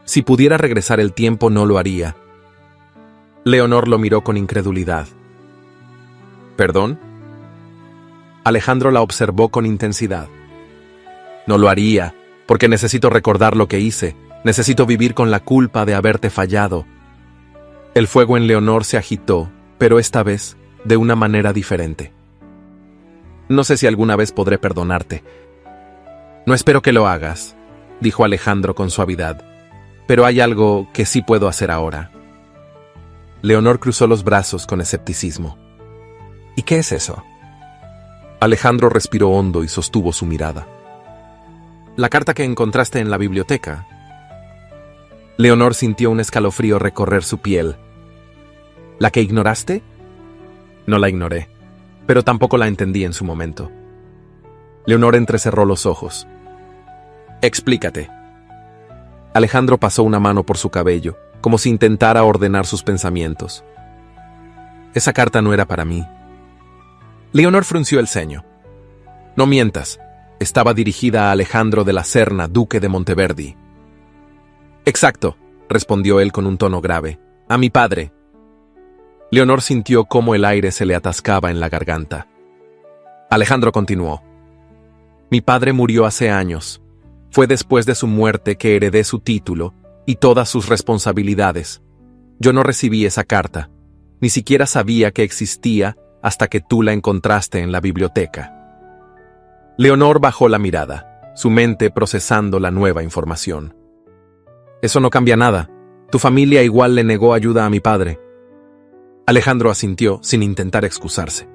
Si pudiera regresar el tiempo, no lo haría. Leonor lo miró con incredulidad. ¿Perdón? Alejandro la observó con intensidad. No lo haría, porque necesito recordar lo que hice. Necesito vivir con la culpa de haberte fallado. El fuego en Leonor se agitó, pero esta vez de una manera diferente. No sé si alguna vez podré perdonarte. No espero que lo hagas, dijo Alejandro con suavidad, pero hay algo que sí puedo hacer ahora. Leonor cruzó los brazos con escepticismo. ¿Y qué es eso? Alejandro respiró hondo y sostuvo su mirada. La carta que encontraste en la biblioteca. Leonor sintió un escalofrío recorrer su piel. ¿La que ignoraste? No la ignoré, pero tampoco la entendí en su momento. Leonor entrecerró los ojos. Explícate. Alejandro pasó una mano por su cabello, como si intentara ordenar sus pensamientos. Esa carta no era para mí. Leonor frunció el ceño. No mientas, estaba dirigida a Alejandro de la Serna, duque de Monteverdi. Exacto, respondió él con un tono grave. A mi padre. Leonor sintió cómo el aire se le atascaba en la garganta. Alejandro continuó. Mi padre murió hace años. Fue después de su muerte que heredé su título y todas sus responsabilidades. Yo no recibí esa carta. Ni siquiera sabía que existía hasta que tú la encontraste en la biblioteca. Leonor bajó la mirada, su mente procesando la nueva información. Eso no cambia nada. Tu familia igual le negó ayuda a mi padre. Alejandro asintió sin intentar excusarse.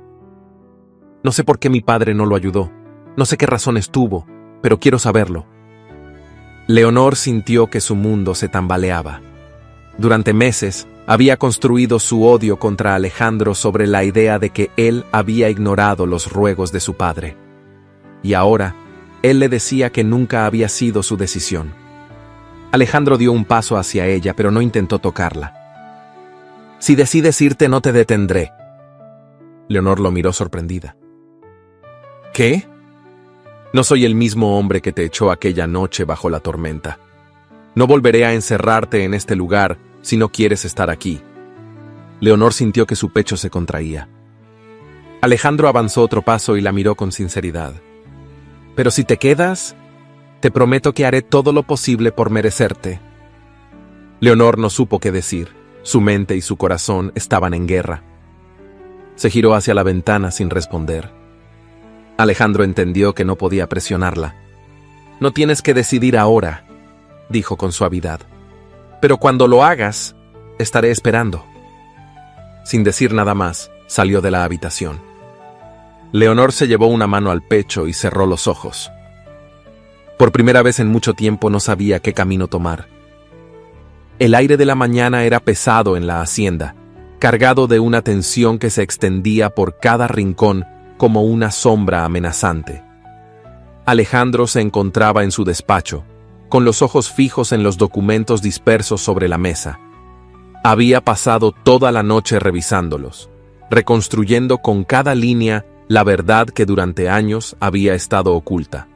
No sé por qué mi padre no lo ayudó. No sé qué razones tuvo, pero quiero saberlo. Leonor sintió que su mundo se tambaleaba. Durante meses, había construido su odio contra Alejandro sobre la idea de que él había ignorado los ruegos de su padre. Y ahora, él le decía que nunca había sido su decisión. Alejandro dio un paso hacia ella, pero no intentó tocarla. Si decides irte, no te detendré. Leonor lo miró sorprendida. ¿Qué? No soy el mismo hombre que te echó aquella noche bajo la tormenta. No volveré a encerrarte en este lugar si no quieres estar aquí. Leonor sintió que su pecho se contraía. Alejandro avanzó otro paso y la miró con sinceridad. Pero si te quedas, te prometo que haré todo lo posible por merecerte. Leonor no supo qué decir. Su mente y su corazón estaban en guerra. Se giró hacia la ventana sin responder. Alejandro entendió que no podía presionarla. No tienes que decidir ahora, dijo con suavidad. Pero cuando lo hagas, estaré esperando. Sin decir nada más, salió de la habitación. Leonor se llevó una mano al pecho y cerró los ojos. Por primera vez en mucho tiempo no sabía qué camino tomar. El aire de la mañana era pesado en la hacienda, cargado de una tensión que se extendía por cada rincón como una sombra amenazante. Alejandro se encontraba en su despacho, con los ojos fijos en los documentos dispersos sobre la mesa. Había pasado toda la noche revisándolos, reconstruyendo con cada línea la verdad que durante años había estado oculta.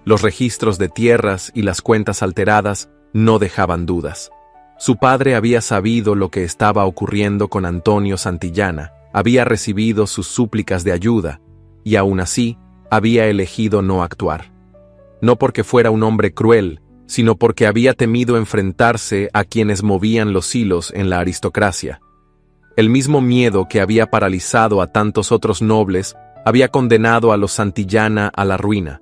Los registros de tierras y las cuentas alteradas no dejaban dudas. Su padre había sabido lo que estaba ocurriendo con Antonio Santillana, había recibido sus súplicas de ayuda, y aún así había elegido no actuar. No porque fuera un hombre cruel, sino porque había temido enfrentarse a quienes movían los hilos en la aristocracia. El mismo miedo que había paralizado a tantos otros nobles había condenado a los Santillana a la ruina.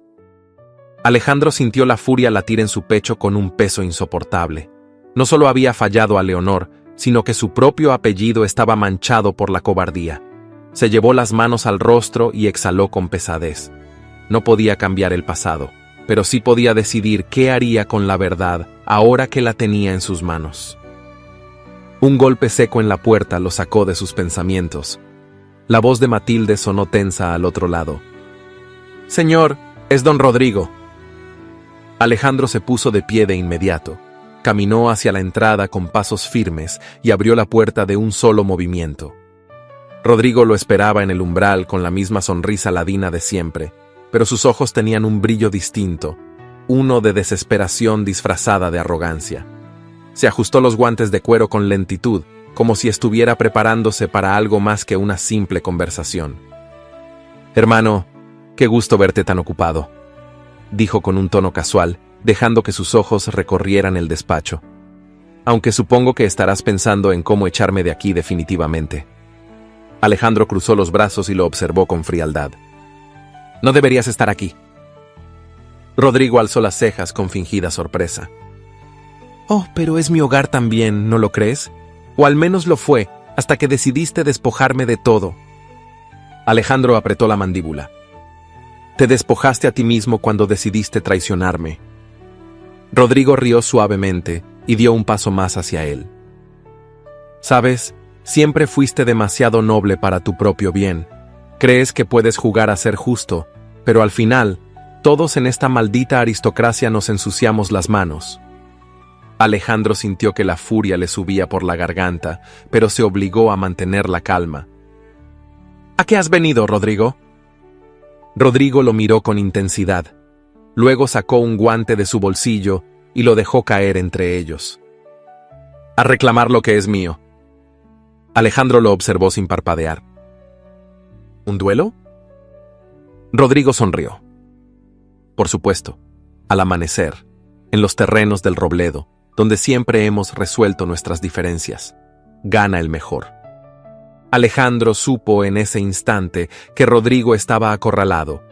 Alejandro sintió la furia latir en su pecho con un peso insoportable. No solo había fallado a Leonor, sino que su propio apellido estaba manchado por la cobardía. Se llevó las manos al rostro y exhaló con pesadez. No podía cambiar el pasado, pero sí podía decidir qué haría con la verdad ahora que la tenía en sus manos. Un golpe seco en la puerta lo sacó de sus pensamientos. La voz de Matilde sonó tensa al otro lado. «Señor, es don Rodrigo». Alejandro se puso de pie de inmediato. Caminó hacia la entrada con pasos firmes y abrió la puerta de un solo movimiento. Rodrigo lo esperaba en el umbral con la misma sonrisa ladina de siempre, pero sus ojos tenían un brillo distinto, uno de desesperación disfrazada de arrogancia. Se ajustó los guantes de cuero con lentitud, como si estuviera preparándose para algo más que una simple conversación. «Hermano, qué gusto verte tan ocupado», dijo con un tono casual, dejando que sus ojos recorrieran el despacho. «Aunque supongo que estarás pensando en cómo echarme de aquí definitivamente». Alejandro cruzó los brazos y lo observó con frialdad. «No deberías estar aquí». Rodrigo alzó las cejas con fingida sorpresa. «Oh, pero es mi hogar también, ¿no lo crees? O al menos lo fue, hasta que decidiste despojarme de todo». Alejandro apretó la mandíbula. «Te despojaste a ti mismo cuando decidiste traicionarme». Rodrigo rió suavemente y dio un paso más hacia él. «Sabes, siempre fuiste demasiado noble para tu propio bien. Crees que puedes jugar a ser justo, pero al final, todos en esta maldita aristocracia nos ensuciamos las manos». Alejandro sintió que la furia le subía por la garganta, pero se obligó a mantener la calma. «¿A qué has venido, Rodrigo?» Rodrigo lo miró con intensidad. Luego sacó un guante de su bolsillo y lo dejó caer entre ellos. «A reclamar lo que es mío». Alejandro lo observó sin parpadear. «¿Un duelo?» Rodrigo sonrió. «Por supuesto, al amanecer, en los terrenos del Robledo, donde siempre hemos resuelto nuestras diferencias, gana el mejor». Alejandro supo en ese instante que Rodrigo estaba acorralado.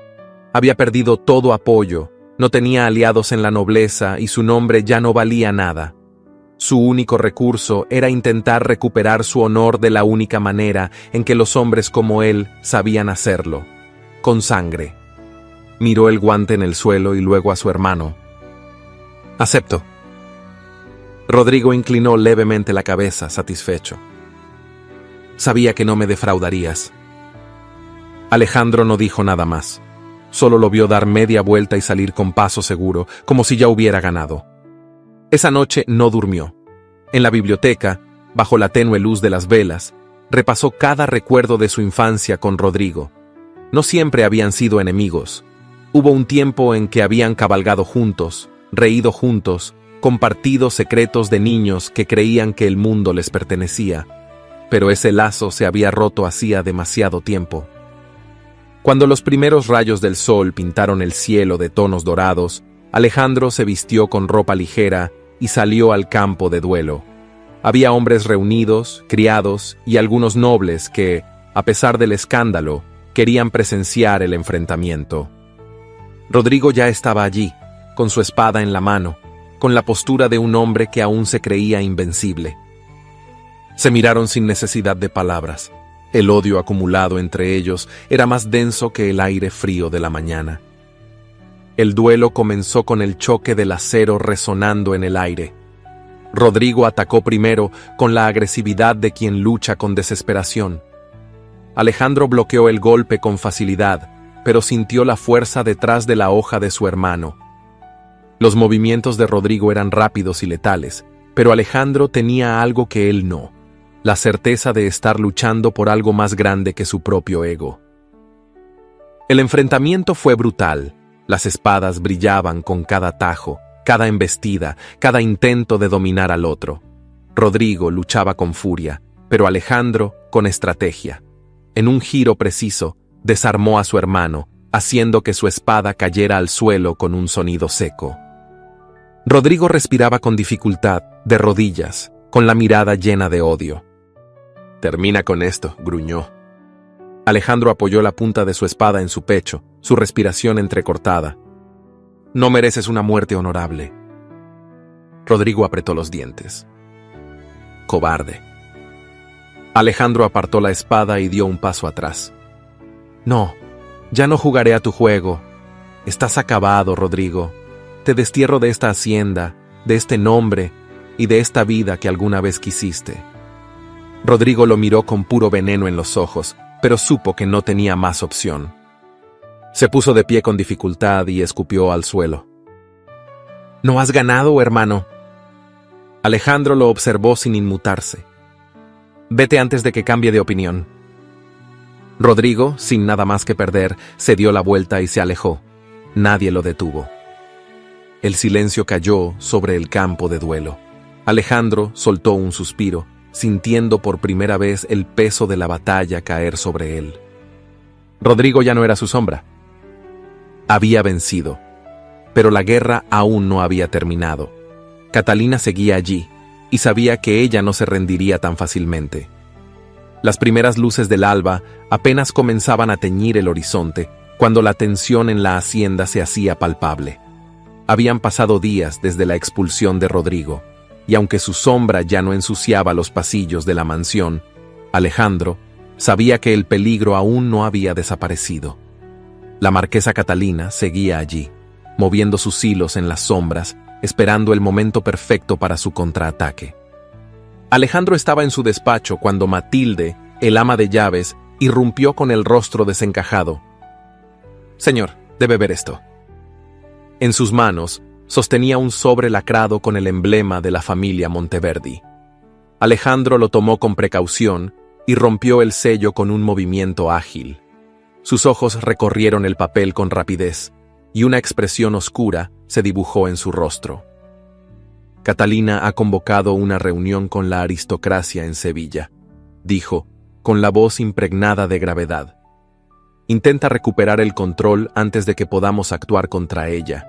Había perdido todo apoyo, no tenía aliados en la nobleza y su nombre ya no valía nada. Su único recurso era intentar recuperar su honor de la única manera en que los hombres como él sabían hacerlo, con sangre. Miró el guante en el suelo y luego a su hermano. «Acepto». Rodrigo inclinó levemente la cabeza, satisfecho. «Sabía que no me defraudarías». Alejandro no dijo nada más. Solo lo vio dar media vuelta y salir con paso seguro, como si ya hubiera ganado. Esa noche no durmió. En la biblioteca, bajo la tenue luz de las velas, repasó cada recuerdo de su infancia con Rodrigo. No siempre habían sido enemigos. Hubo un tiempo en que habían cabalgado juntos, reído juntos, compartido secretos de niños que creían que el mundo les pertenecía. Pero ese lazo se había roto hacía demasiado tiempo. Cuando los primeros rayos del sol pintaron el cielo de tonos dorados, Alejandro se vistió con ropa ligera y salió al campo de duelo. Había hombres reunidos, criados y algunos nobles que, a pesar del escándalo, querían presenciar el enfrentamiento. Rodrigo ya estaba allí, con su espada en la mano, con la postura de un hombre que aún se creía invencible. Se miraron sin necesidad de palabras. El odio acumulado entre ellos era más denso que el aire frío de la mañana. El duelo comenzó con el choque del acero resonando en el aire. Rodrigo atacó primero con la agresividad de quien lucha con desesperación. Alejandro bloqueó el golpe con facilidad, pero sintió la fuerza detrás de la hoja de su hermano. Los movimientos de Rodrigo eran rápidos y letales, pero Alejandro tenía algo que él no: la certeza de estar luchando por algo más grande que su propio ego. El enfrentamiento fue brutal. Las espadas brillaban con cada tajo, cada embestida, cada intento de dominar al otro. Rodrigo luchaba con furia, pero Alejandro con estrategia. En un giro preciso, desarmó a su hermano, haciendo que su espada cayera al suelo con un sonido seco. Rodrigo respiraba con dificultad, de rodillas, con la mirada llena de odio. «Termina con esto», gruñó. Alejandro apoyó la punta de su espada en su pecho, su respiración entrecortada. «No mereces una muerte honorable». Rodrigo apretó los dientes. «Cobarde». Alejandro apartó la espada y dio un paso atrás. «No, ya no jugaré a tu juego. Estás acabado, Rodrigo. Te destierro de esta hacienda, de este nombre y de esta vida que alguna vez quisiste». Rodrigo lo miró con puro veneno en los ojos, pero supo que no tenía más opción. Se puso de pie con dificultad y escupió al suelo. «¿No has ganado, hermano?» Alejandro lo observó sin inmutarse. «Vete antes de que cambie de opinión». Rodrigo, sin nada más que perder, se dio la vuelta y se alejó. Nadie lo detuvo. El silencio cayó sobre el campo de duelo. Alejandro soltó un suspiro, sintiendo por primera vez el peso de la batalla caer sobre él. Rodrigo ya no era su sombra. Había vencido. Pero la guerra aún no había terminado. Catalina seguía allí, y sabía que ella no se rendiría tan fácilmente. Las primeras luces del alba apenas comenzaban a teñir el horizonte, cuando la tensión en la hacienda se hacía palpable. Habían pasado días desde la expulsión de Rodrigo, y aunque su sombra ya no ensuciaba los pasillos de la mansión, Alejandro sabía que el peligro aún no había desaparecido. La marquesa Catalina seguía allí, moviendo sus hilos en las sombras, esperando el momento perfecto para su contraataque. Alejandro estaba en su despacho cuando Matilde, el ama de llaves, irrumpió con el rostro desencajado. «Señor, debe ver esto». En sus manos sostenía un sobre lacrado con el emblema de la familia Monteverdi. Alejandro lo tomó con precaución y rompió el sello con un movimiento ágil. Sus ojos recorrieron el papel con rapidez, y una expresión oscura se dibujó en su rostro. «Catalina ha convocado una reunión con la aristocracia en Sevilla», dijo, con la voz impregnada de gravedad. «Intenta recuperar el control antes de que podamos actuar contra ella».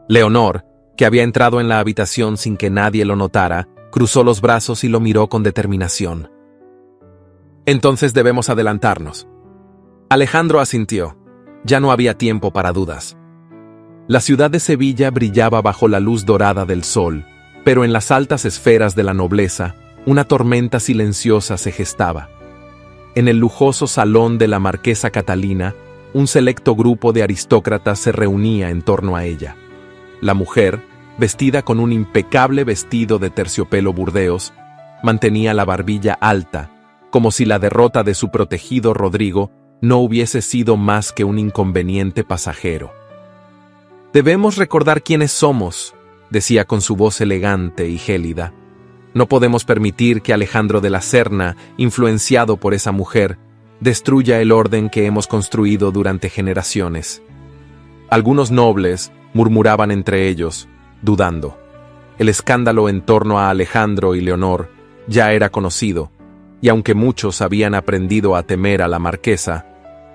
Leonor, que había entrado en la habitación sin que nadie lo notara, cruzó los brazos y lo miró con determinación. «Entonces debemos adelantarnos». Alejandro asintió. Ya no había tiempo para dudas. La ciudad de Sevilla brillaba bajo la luz dorada del sol, pero en las altas esferas de la nobleza, una tormenta silenciosa se gestaba. En el lujoso salón de la marquesa Catalina, un selecto grupo de aristócratas se reunía en torno a ella. La mujer, vestida con un impecable vestido de terciopelo burdeos, mantenía la barbilla alta, como si la derrota de su protegido Rodrigo no hubiese sido más que un inconveniente pasajero. «Debemos recordar quiénes somos», decía con su voz elegante y gélida. «No podemos permitir que Alejandro de la Serna, influenciado por esa mujer, destruya el orden que hemos construido durante generaciones». Algunos nobles murmuraban entre ellos, dudando. El escándalo en torno a Alejandro y Leonor ya era conocido, y aunque muchos habían aprendido a temer a la marquesa,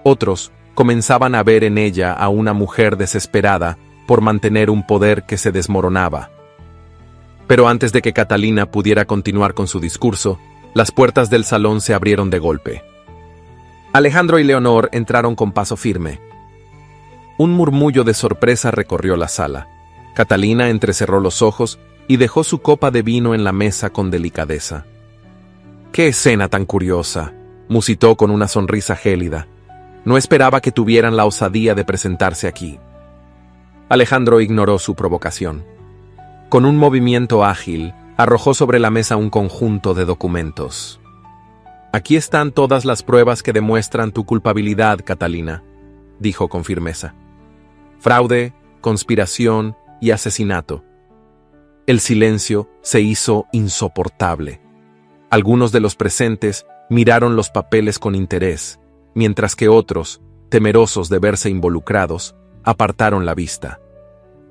otros comenzaban a ver en ella a una mujer desesperada por mantener un poder que se desmoronaba. Pero antes de que Catalina pudiera continuar con su discurso, las puertas del salón se abrieron de golpe. Alejandro y Leonor entraron con paso firme. Un murmullo de sorpresa recorrió la sala. Catalina entrecerró los ojos y dejó su copa de vino en la mesa con delicadeza. «¡Qué escena tan curiosa!», musitó con una sonrisa gélida. «No esperaba que tuvieran la osadía de presentarse aquí». Alejandro ignoró su provocación. Con un movimiento ágil, arrojó sobre la mesa un conjunto de documentos. «Aquí están todas las pruebas que demuestran tu culpabilidad, Catalina», dijo con firmeza. «Fraude, conspiración y asesinato». El silencio se hizo insoportable. Algunos de los presentes miraron los papeles con interés, mientras que otros, temerosos de verse involucrados, apartaron la vista.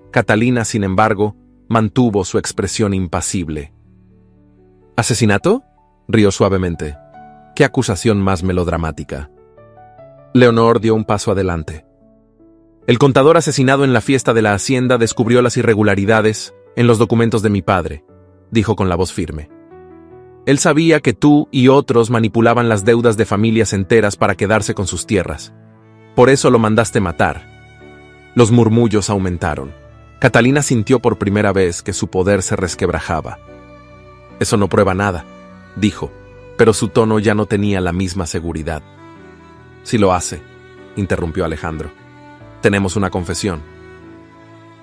Catalina, sin embargo, mantuvo su expresión impasible. «¿Asesinato?», rió suavemente. «¿Qué acusación más melodramática?». Leonor dio un paso adelante. «El contador asesinado en la fiesta de la hacienda descubrió las irregularidades en los documentos de mi padre», dijo con la voz firme. «Él sabía que tú y otros manipulaban las deudas de familias enteras para quedarse con sus tierras. Por eso lo mandaste matar». Los murmullos aumentaron. Catalina sintió por primera vez que su poder se resquebrajaba. «Eso no prueba nada», dijo, pero su tono ya no tenía la misma seguridad. «Sí lo hace», interrumpió Alejandro. «Tenemos una confesión».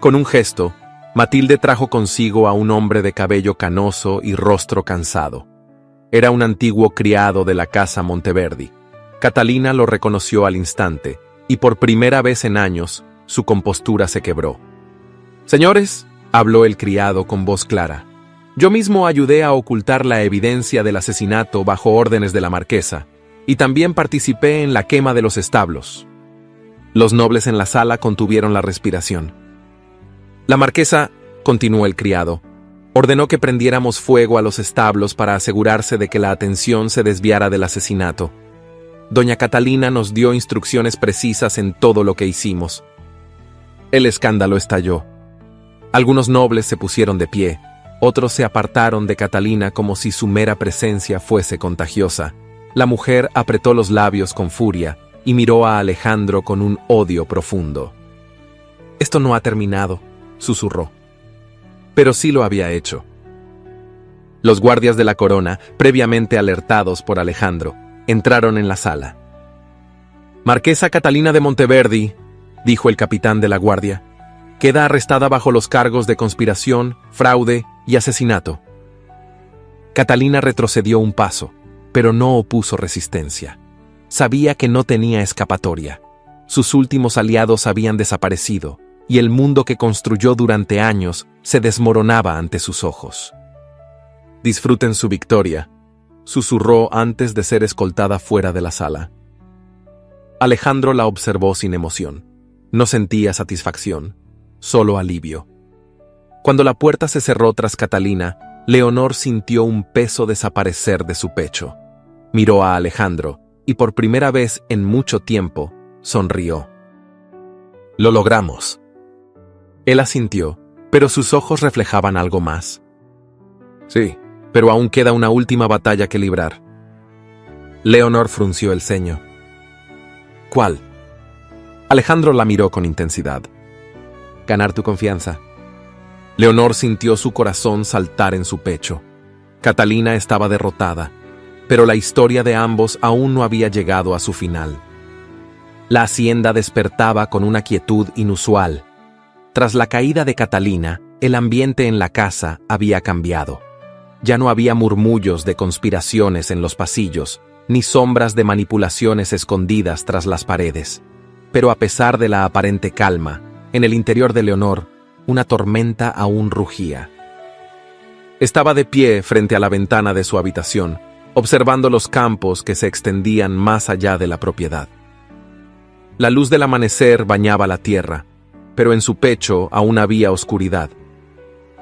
Con un gesto, Matilde trajo consigo a un hombre de cabello canoso y rostro cansado. Era un antiguo criado de la casa Monteverdi. Catalina lo reconoció al instante, y por primera vez en años, su compostura se quebró. «Señores», habló el criado con voz clara, «yo mismo ayudé a ocultar la evidencia del asesinato bajo órdenes de la marquesa, Y también participé en la quema de los establos. Los nobles en la sala contuvieron la respiración. La marquesa, continuó el criado, ordenó que prendiéramos fuego a los establos para asegurarse de que la atención se desviara del asesinato. Doña Catalina nos dio instrucciones precisas en todo lo que hicimos. El escándalo estalló. Algunos nobles se pusieron de pie, otros se apartaron de Catalina como si su mera presencia fuese contagiosa. La mujer apretó los labios con furia y miró a Alejandro con un odio profundo. «Esto no ha terminado», susurró. Pero sí lo había hecho. Los guardias de la corona, previamente alertados por Alejandro, entraron en la sala. «Marquesa Catalina de Monteverdi», dijo el capitán de la guardia, «queda arrestada bajo los cargos de conspiración, fraude y asesinato». Catalina retrocedió un paso, pero no opuso resistencia. Sabía que no tenía escapatoria. Sus últimos aliados habían desaparecido, y el mundo que construyó durante años se desmoronaba ante sus ojos. «Disfruten su victoria», susurró antes de ser escoltada fuera de la sala. Alejandro la observó sin emoción. No sentía satisfacción, solo alivio. Cuando la puerta se cerró tras Catalina, Leonor sintió un peso desaparecer de su pecho. Miró a Alejandro y por primera vez en mucho tiempo sonrió. «Lo logramos». Él asintió, pero sus ojos reflejaban algo más. «Sí, pero aún queda una última batalla que librar». Leonor frunció el ceño. «¿Cuál?» Alejandro la miró con intensidad. «Ganar tu confianza». Leonor sintió su corazón saltar en su pecho. Catalina estaba derrotada, pero la historia de ambos aún no había llegado a su final. La hacienda despertaba con una quietud inusual. Tras la caída de Catalina, el ambiente en la casa había cambiado. Ya no había murmullos de conspiraciones en los pasillos, ni sombras de manipulaciones escondidas tras las paredes. Pero a pesar de la aparente calma, en el interior de Leonor, una tormenta aún rugía. Estaba de pie frente a la ventana de su habitación, observando los campos que se extendían más allá de la propiedad. La luz del amanecer bañaba la tierra, pero en su pecho aún había oscuridad.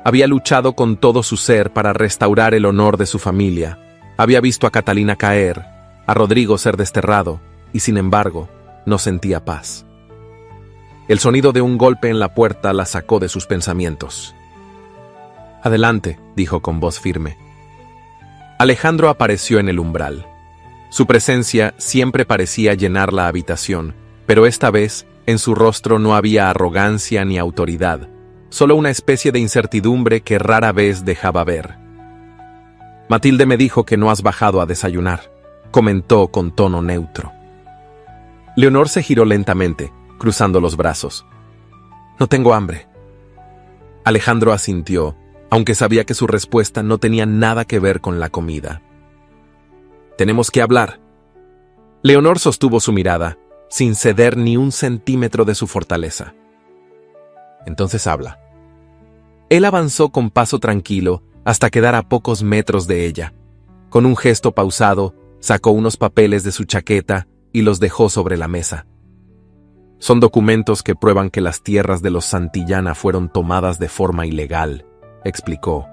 Había luchado con todo su ser para restaurar el honor de su familia. Había visto a Catalina caer, a Rodrigo ser desterrado, y sin embargo, no sentía paz. El sonido de un golpe en la puerta la sacó de sus pensamientos. «Adelante», dijo con voz firme. Alejandro apareció en el umbral. Su presencia siempre parecía llenar la habitación, pero esta vez en su rostro no había arrogancia ni autoridad, solo una especie de incertidumbre que rara vez dejaba ver. «Matilde me dijo que no has bajado a desayunar», comentó con tono neutro. Leonor se giró lentamente, cruzando los brazos. «No tengo hambre». Alejandro asintió, aunque sabía que su respuesta no tenía nada que ver con la comida. «Tenemos que hablar». Leonor sostuvo su mirada, sin ceder ni un centímetro de su fortaleza. «Entonces habla». Él avanzó con paso tranquilo hasta quedar a pocos metros de ella. Con un gesto pausado, sacó unos papeles de su chaqueta y los dejó sobre la mesa. «Son documentos que prueban que las tierras de los Santillana fueron tomadas de forma ilegal», explicó.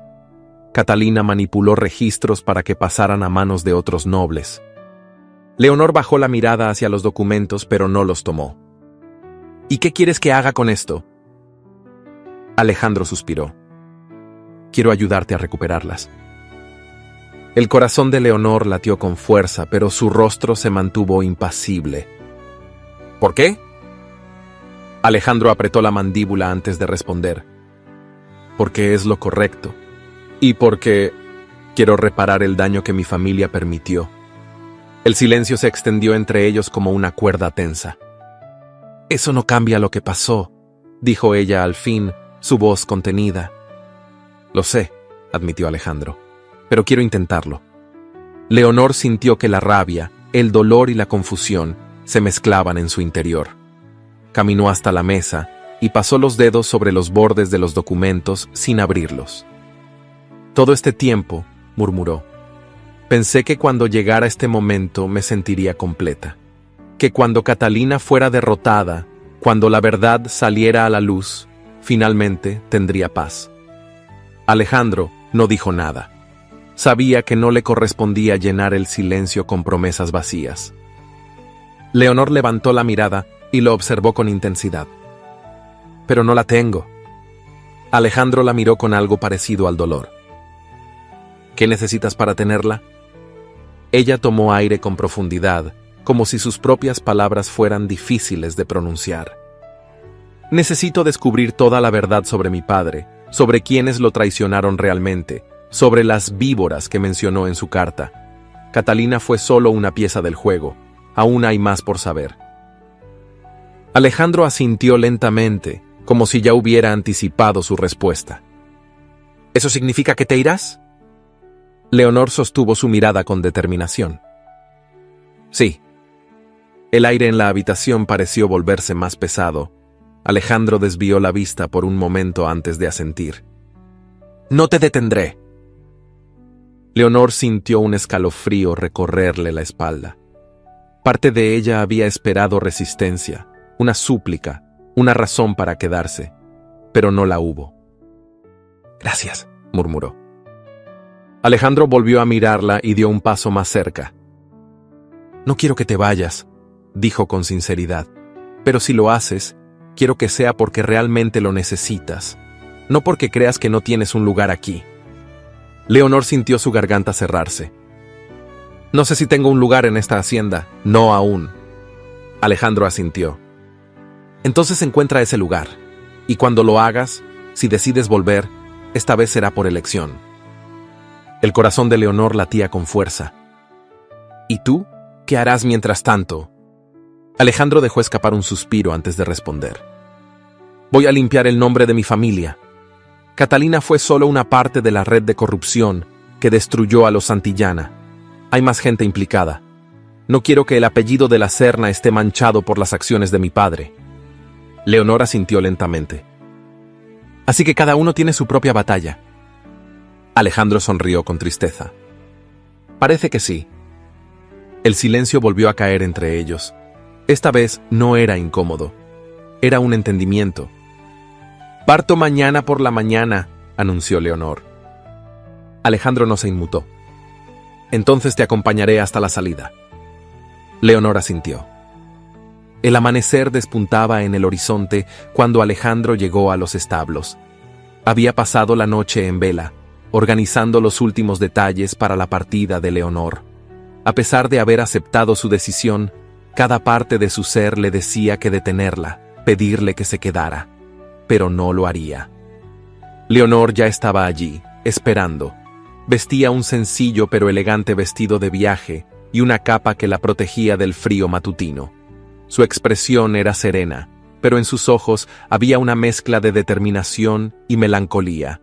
«Catalina manipuló registros para que pasaran a manos de otros nobles». Leonor bajó la mirada hacia los documentos, pero no los tomó. «¿Y qué quieres que haga con esto?» Alejandro suspiró. «Quiero ayudarte a recuperarlas». El corazón de Leonor latió con fuerza, pero su rostro se mantuvo impasible. «¿Por qué?» Alejandro apretó la mandíbula antes de responder. «Porque es lo correcto. Y porque quiero reparar el daño que mi familia permitió». El silencio se extendió entre ellos como una cuerda tensa. «Eso no cambia lo que pasó», dijo ella al fin, su voz contenida. «Lo sé», admitió Alejandro, «pero quiero intentarlo». Leonor sintió que la rabia, el dolor y la confusión se mezclaban en su interior. Caminó hasta la mesa y pasó los dedos sobre los bordes de los documentos sin abrirlos. «Todo este tiempo», murmuró, Pensé que cuando llegara este momento me sentiría completa. Que cuando Catalina fuera derrotada, cuando la verdad saliera a la luz, finalmente tendría paz. Alejandro no dijo nada. Sabía que no le correspondía llenar el silencio con promesas vacías. Leonor levantó la mirada y lo observó con intensidad. Pero no la tengo. Alejandro la miró con algo parecido al dolor. ¿Qué necesitas para tenerla? Ella tomó aire con profundidad, como si sus propias palabras fueran difíciles de pronunciar. Necesito descubrir toda la verdad sobre mi padre, sobre quienes lo traicionaron realmente, sobre las víboras que mencionó en su carta. Catalina fue solo una pieza del juego, aún hay más por saber. Alejandro asintió lentamente, como si ya hubiera anticipado su respuesta. ¿Eso significa que te irás? Leonor sostuvo su mirada con determinación. Sí. El aire en la habitación pareció volverse más pesado. Alejandro desvió la vista por un momento antes de asentir. No te detendré. Leonor sintió un escalofrío recorrerle la espalda. Parte de ella había esperado resistencia, una súplica, una razón para quedarse, pero no la hubo. Gracias, murmuró. Alejandro volvió a mirarla y dio un paso más cerca. No quiero que te vayas, dijo con sinceridad, pero si lo haces, quiero que sea porque realmente lo necesitas, no porque creas que no tienes un lugar aquí. Leonor sintió su garganta cerrarse. No sé si tengo un lugar en esta hacienda, no aún. Alejandro asintió. Entonces encuentra ese lugar, y cuando lo hagas, si decides volver, esta vez será por elección. El corazón de Leonor latía con fuerza. ¿Y tú? ¿Qué harás mientras tanto? Alejandro dejó escapar un suspiro antes de responder. Voy a limpiar el nombre de mi familia. Catalina fue solo una parte de la red de corrupción que destruyó a los Santillana. Hay más gente implicada. No quiero que el apellido de la Serna esté manchado por las acciones de mi padre. Leonor asintió lentamente. Así que cada uno tiene su propia batalla. Alejandro sonrió con tristeza. Parece que sí. El silencio volvió a caer entre ellos. Esta vez no era incómodo. Era un entendimiento. Parto mañana por la mañana, anunció Leonor. Alejandro no se inmutó. Entonces te acompañaré hasta la salida. Leonor asintió. El amanecer despuntaba en el horizonte cuando Alejandro llegó a los establos. Había pasado la noche en vela, organizando los últimos detalles para la partida de Leonor. A pesar de haber aceptado su decisión, cada parte de su ser le decía que detenerla, pedirle que se quedara, pero no lo haría. Leonor ya estaba allí, esperando. Vestía un sencillo pero elegante vestido de viaje y una capa que la protegía del frío matutino. Su expresión era serena, pero en sus ojos había una mezcla de determinación y melancolía.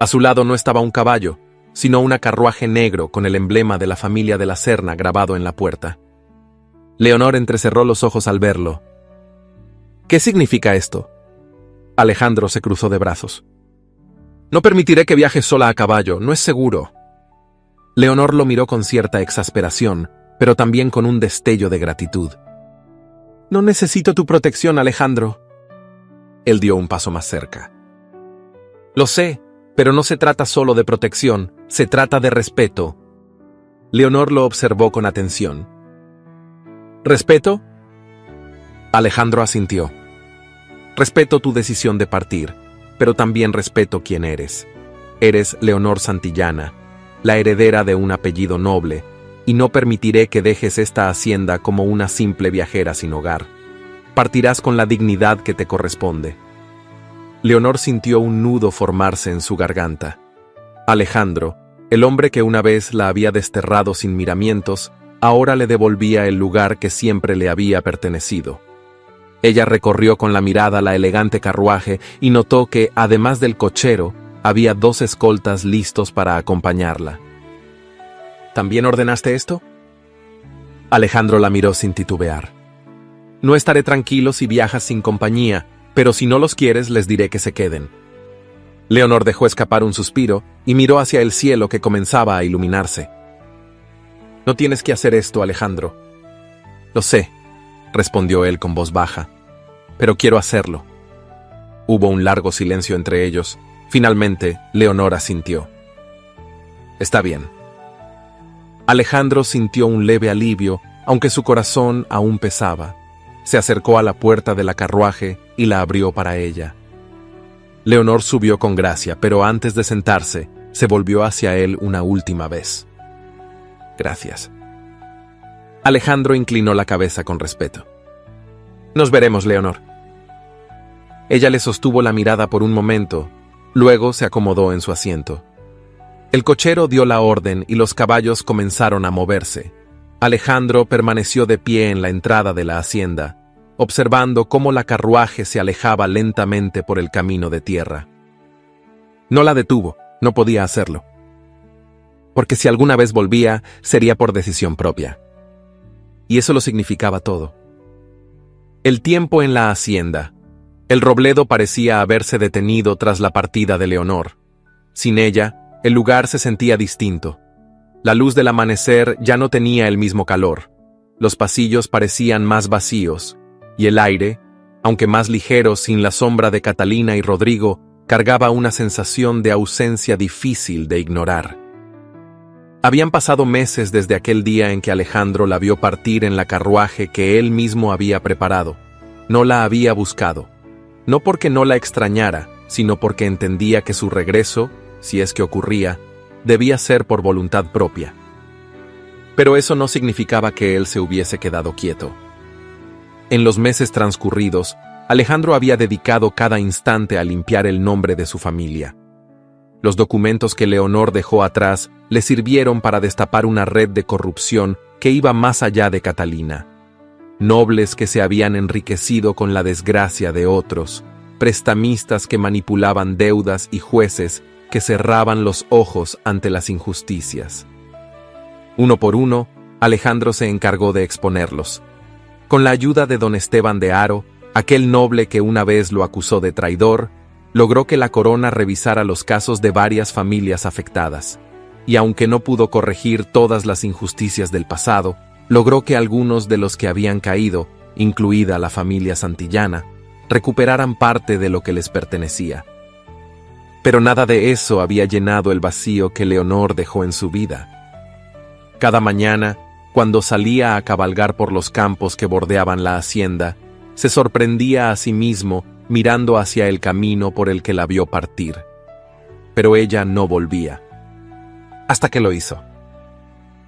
A su lado no estaba un caballo, sino un carruaje negro con el emblema de la familia de la Serna grabado en la puerta. Leonor entrecerró los ojos al verlo. ¿Qué significa esto? Alejandro se cruzó de brazos. No permitiré que viajes sola a caballo, no es seguro. Leonor lo miró con cierta exasperación, pero también con un destello de gratitud. No necesito tu protección, Alejandro. Él dio un paso más cerca. Lo sé, pero no se trata solo de protección, se trata de respeto. Leonor lo observó con atención. ¿Respeto? Alejandro asintió. Respeto tu decisión de partir, pero también respeto quién eres. Eres Leonor Santillana, la heredera de un apellido noble, y no permitiré que dejes esta hacienda como una simple viajera sin hogar. Partirás con la dignidad que te corresponde. Leonor sintió un nudo formarse en su garganta. Alejandro, el hombre que una vez la había desterrado sin miramientos, ahora le devolvía el lugar que siempre le había pertenecido. Ella recorrió con la mirada la elegante carruaje y notó que, además del cochero, había 2 escoltas listos para acompañarla. ¿También ordenaste esto? Alejandro la miró sin titubear. No estaré tranquilo si viajas sin compañía, pero si no los quieres les diré que se queden. Leonor dejó escapar un suspiro y miró hacia el cielo que comenzaba a iluminarse. No tienes que hacer esto, Alejandro. Lo sé, respondió él con voz baja, pero quiero hacerlo. Hubo un largo silencio entre ellos. Finalmente, Leonor asintió. Está bien. Alejandro sintió un leve alivio, aunque su corazón aún pesaba. Se acercó a la puerta de la carruaje y la abrió para ella. Leonor subió con gracia, pero antes de sentarse, se volvió hacia él una última vez. Gracias. Alejandro inclinó la cabeza con respeto. Nos veremos, Leonor. Ella le sostuvo la mirada por un momento, luego se acomodó en su asiento. El cochero dio la orden y los caballos comenzaron a moverse. Alejandro permaneció de pie en la entrada de la hacienda, observando cómo la carruaje se alejaba lentamente por el camino de tierra. No la detuvo, no podía hacerlo. Porque si alguna vez volvía, sería por decisión propia. Y eso lo significaba todo. El tiempo en la hacienda. El robledo parecía haberse detenido tras la partida de Leonor. Sin ella, el lugar se sentía distinto. La luz del amanecer ya no tenía el mismo calor. Los pasillos parecían más vacíos, y el aire, aunque más ligero sin la sombra de Catalina y Rodrigo, cargaba una sensación de ausencia difícil de ignorar. Habían pasado meses desde aquel día en que Alejandro la vio partir en la carruaje que él mismo había preparado. No la había buscado. No porque no la extrañara, sino porque entendía que su regreso, si es que ocurría, debía ser por voluntad propia. Pero eso no significaba que él se hubiese quedado quieto. En los meses transcurridos, Alejandro había dedicado cada instante a limpiar el nombre de su familia. Los documentos que Leonor dejó atrás le sirvieron para destapar una red de corrupción que iba más allá de Catalina. Nobles que se habían enriquecido con la desgracia de otros, prestamistas que manipulaban deudas y jueces que cerraban los ojos ante las injusticias. Uno por uno, Alejandro se encargó de exponerlos. Con la ayuda de don Esteban de Haro, aquel noble que una vez lo acusó de traidor, logró que la corona revisara los casos de varias familias afectadas, y aunque no pudo corregir todas las injusticias del pasado, logró que algunos de los que habían caído, incluida la familia Santillana, recuperaran parte de lo que les pertenecía. Pero nada de eso había llenado el vacío que Leonor dejó en su vida. Cada mañana, cuando salía a cabalgar por los campos que bordeaban la hacienda, se sorprendía a sí mismo mirando hacia el camino por el que la vio partir. Pero ella no volvía. Hasta que lo hizo.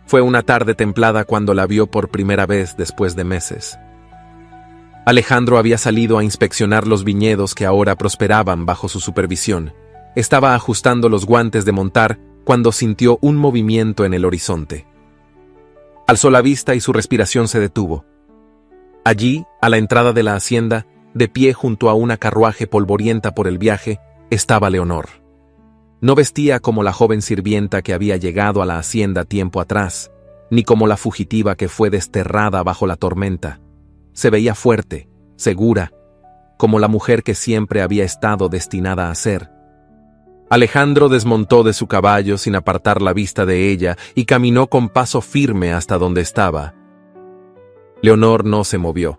Fue una tarde templada cuando la vio por primera vez después de meses. Alejandro había salido a inspeccionar los viñedos que ahora prosperaban bajo su supervisión. Estaba ajustando los guantes de montar cuando sintió un movimiento en el horizonte. Alzó la vista y su respiración se detuvo. Allí, a la entrada de la hacienda, de pie junto a una carruaje polvorienta por el viaje, estaba Leonor. No vestía como la joven sirvienta que había llegado a la hacienda tiempo atrás, ni como la fugitiva que fue desterrada bajo la tormenta. Se veía fuerte, segura, como la mujer que siempre había estado destinada a ser. Alejandro desmontó de su caballo sin apartar la vista de ella y caminó con paso firme hasta donde estaba. Leonor no se movió.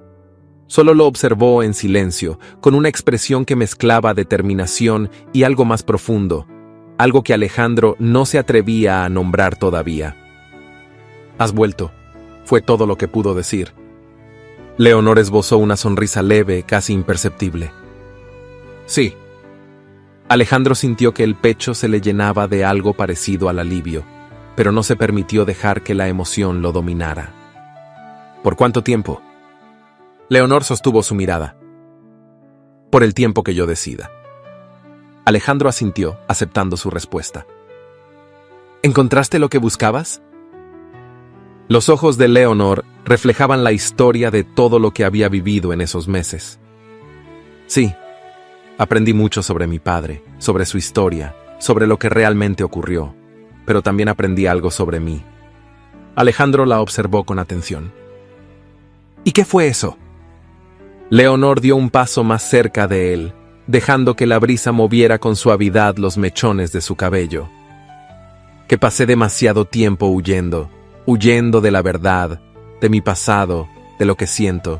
Solo lo observó en silencio, con una expresión que mezclaba determinación y algo más profundo, algo que Alejandro no se atrevía a nombrar todavía. «Has vuelto», fue todo lo que pudo decir. Leonor esbozó una sonrisa leve, casi imperceptible. «Sí». Alejandro sintió que el pecho se le llenaba de algo parecido al alivio, pero no se permitió dejar que la emoción lo dominara. «¿Por cuánto tiempo?» Leonor sostuvo su mirada. «Por el tiempo que yo decida». Alejandro asintió, aceptando su respuesta. «¿Encontraste lo que buscabas?» Los ojos de Leonor reflejaban la historia de todo lo que había vivido en esos meses. «Sí, aprendí mucho sobre mi padre, sobre su historia, sobre lo que realmente ocurrió, pero también aprendí algo sobre mí». Alejandro la observó con atención. «¿Y qué fue eso?» Leonor dio un paso más cerca de él, dejando que la brisa moviera con suavidad los mechones de su cabello. «Que pasé demasiado tiempo huyendo, huyendo de la verdad, de mi pasado, de lo que siento.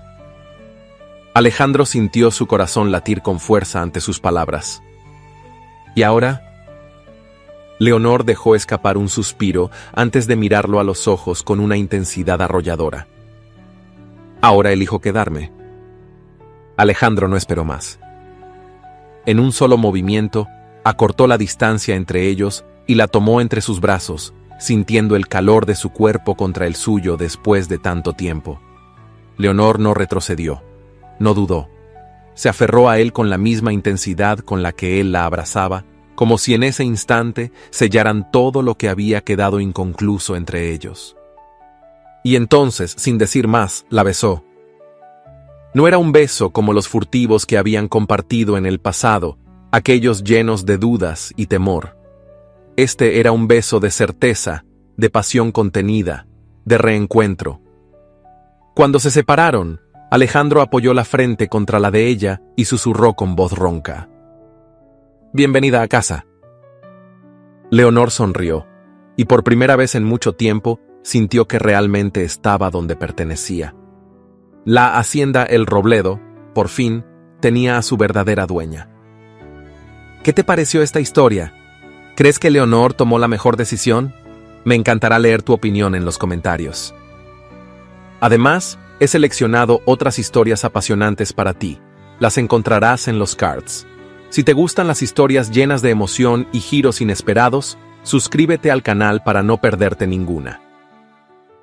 Alejandro sintió su corazón latir con fuerza ante sus palabras. ¿Y ahora? Leonor dejó escapar un suspiro antes de mirarlo a los ojos con una intensidad arrolladora. Ahora elijo quedarme. Alejandro no esperó más. En un solo movimiento, acortó la distancia entre ellos y la tomó entre sus brazos, sintiendo el calor de su cuerpo contra el suyo después de tanto tiempo. Leonor no retrocedió, no dudó. Se aferró a él con la misma intensidad con la que él la abrazaba, como si en ese instante sellaran todo lo que había quedado inconcluso entre ellos. Y entonces, sin decir más, la besó. No era un beso como los furtivos que habían compartido en el pasado, aquellos llenos de dudas y temor. Este era un beso de certeza, de pasión contenida, de reencuentro. Cuando se separaron, Alejandro apoyó la frente contra la de ella y susurró con voz ronca: «Bienvenida a casa». Leonor sonrió, y por primera vez en mucho tiempo sintió que realmente estaba donde pertenecía. La hacienda El Robledo, por fin, tenía a su verdadera dueña. ¿Qué te pareció esta historia? ¿Crees que Leonor tomó la mejor decisión? Me encantará leer tu opinión en los comentarios. Además, he seleccionado otras historias apasionantes para ti. Las encontrarás en los cards. Si te gustan las historias llenas de emoción y giros inesperados, suscríbete al canal para no perderte ninguna.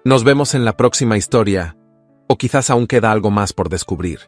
Nos vemos en la próxima historia, o quizás aún queda algo más por descubrir.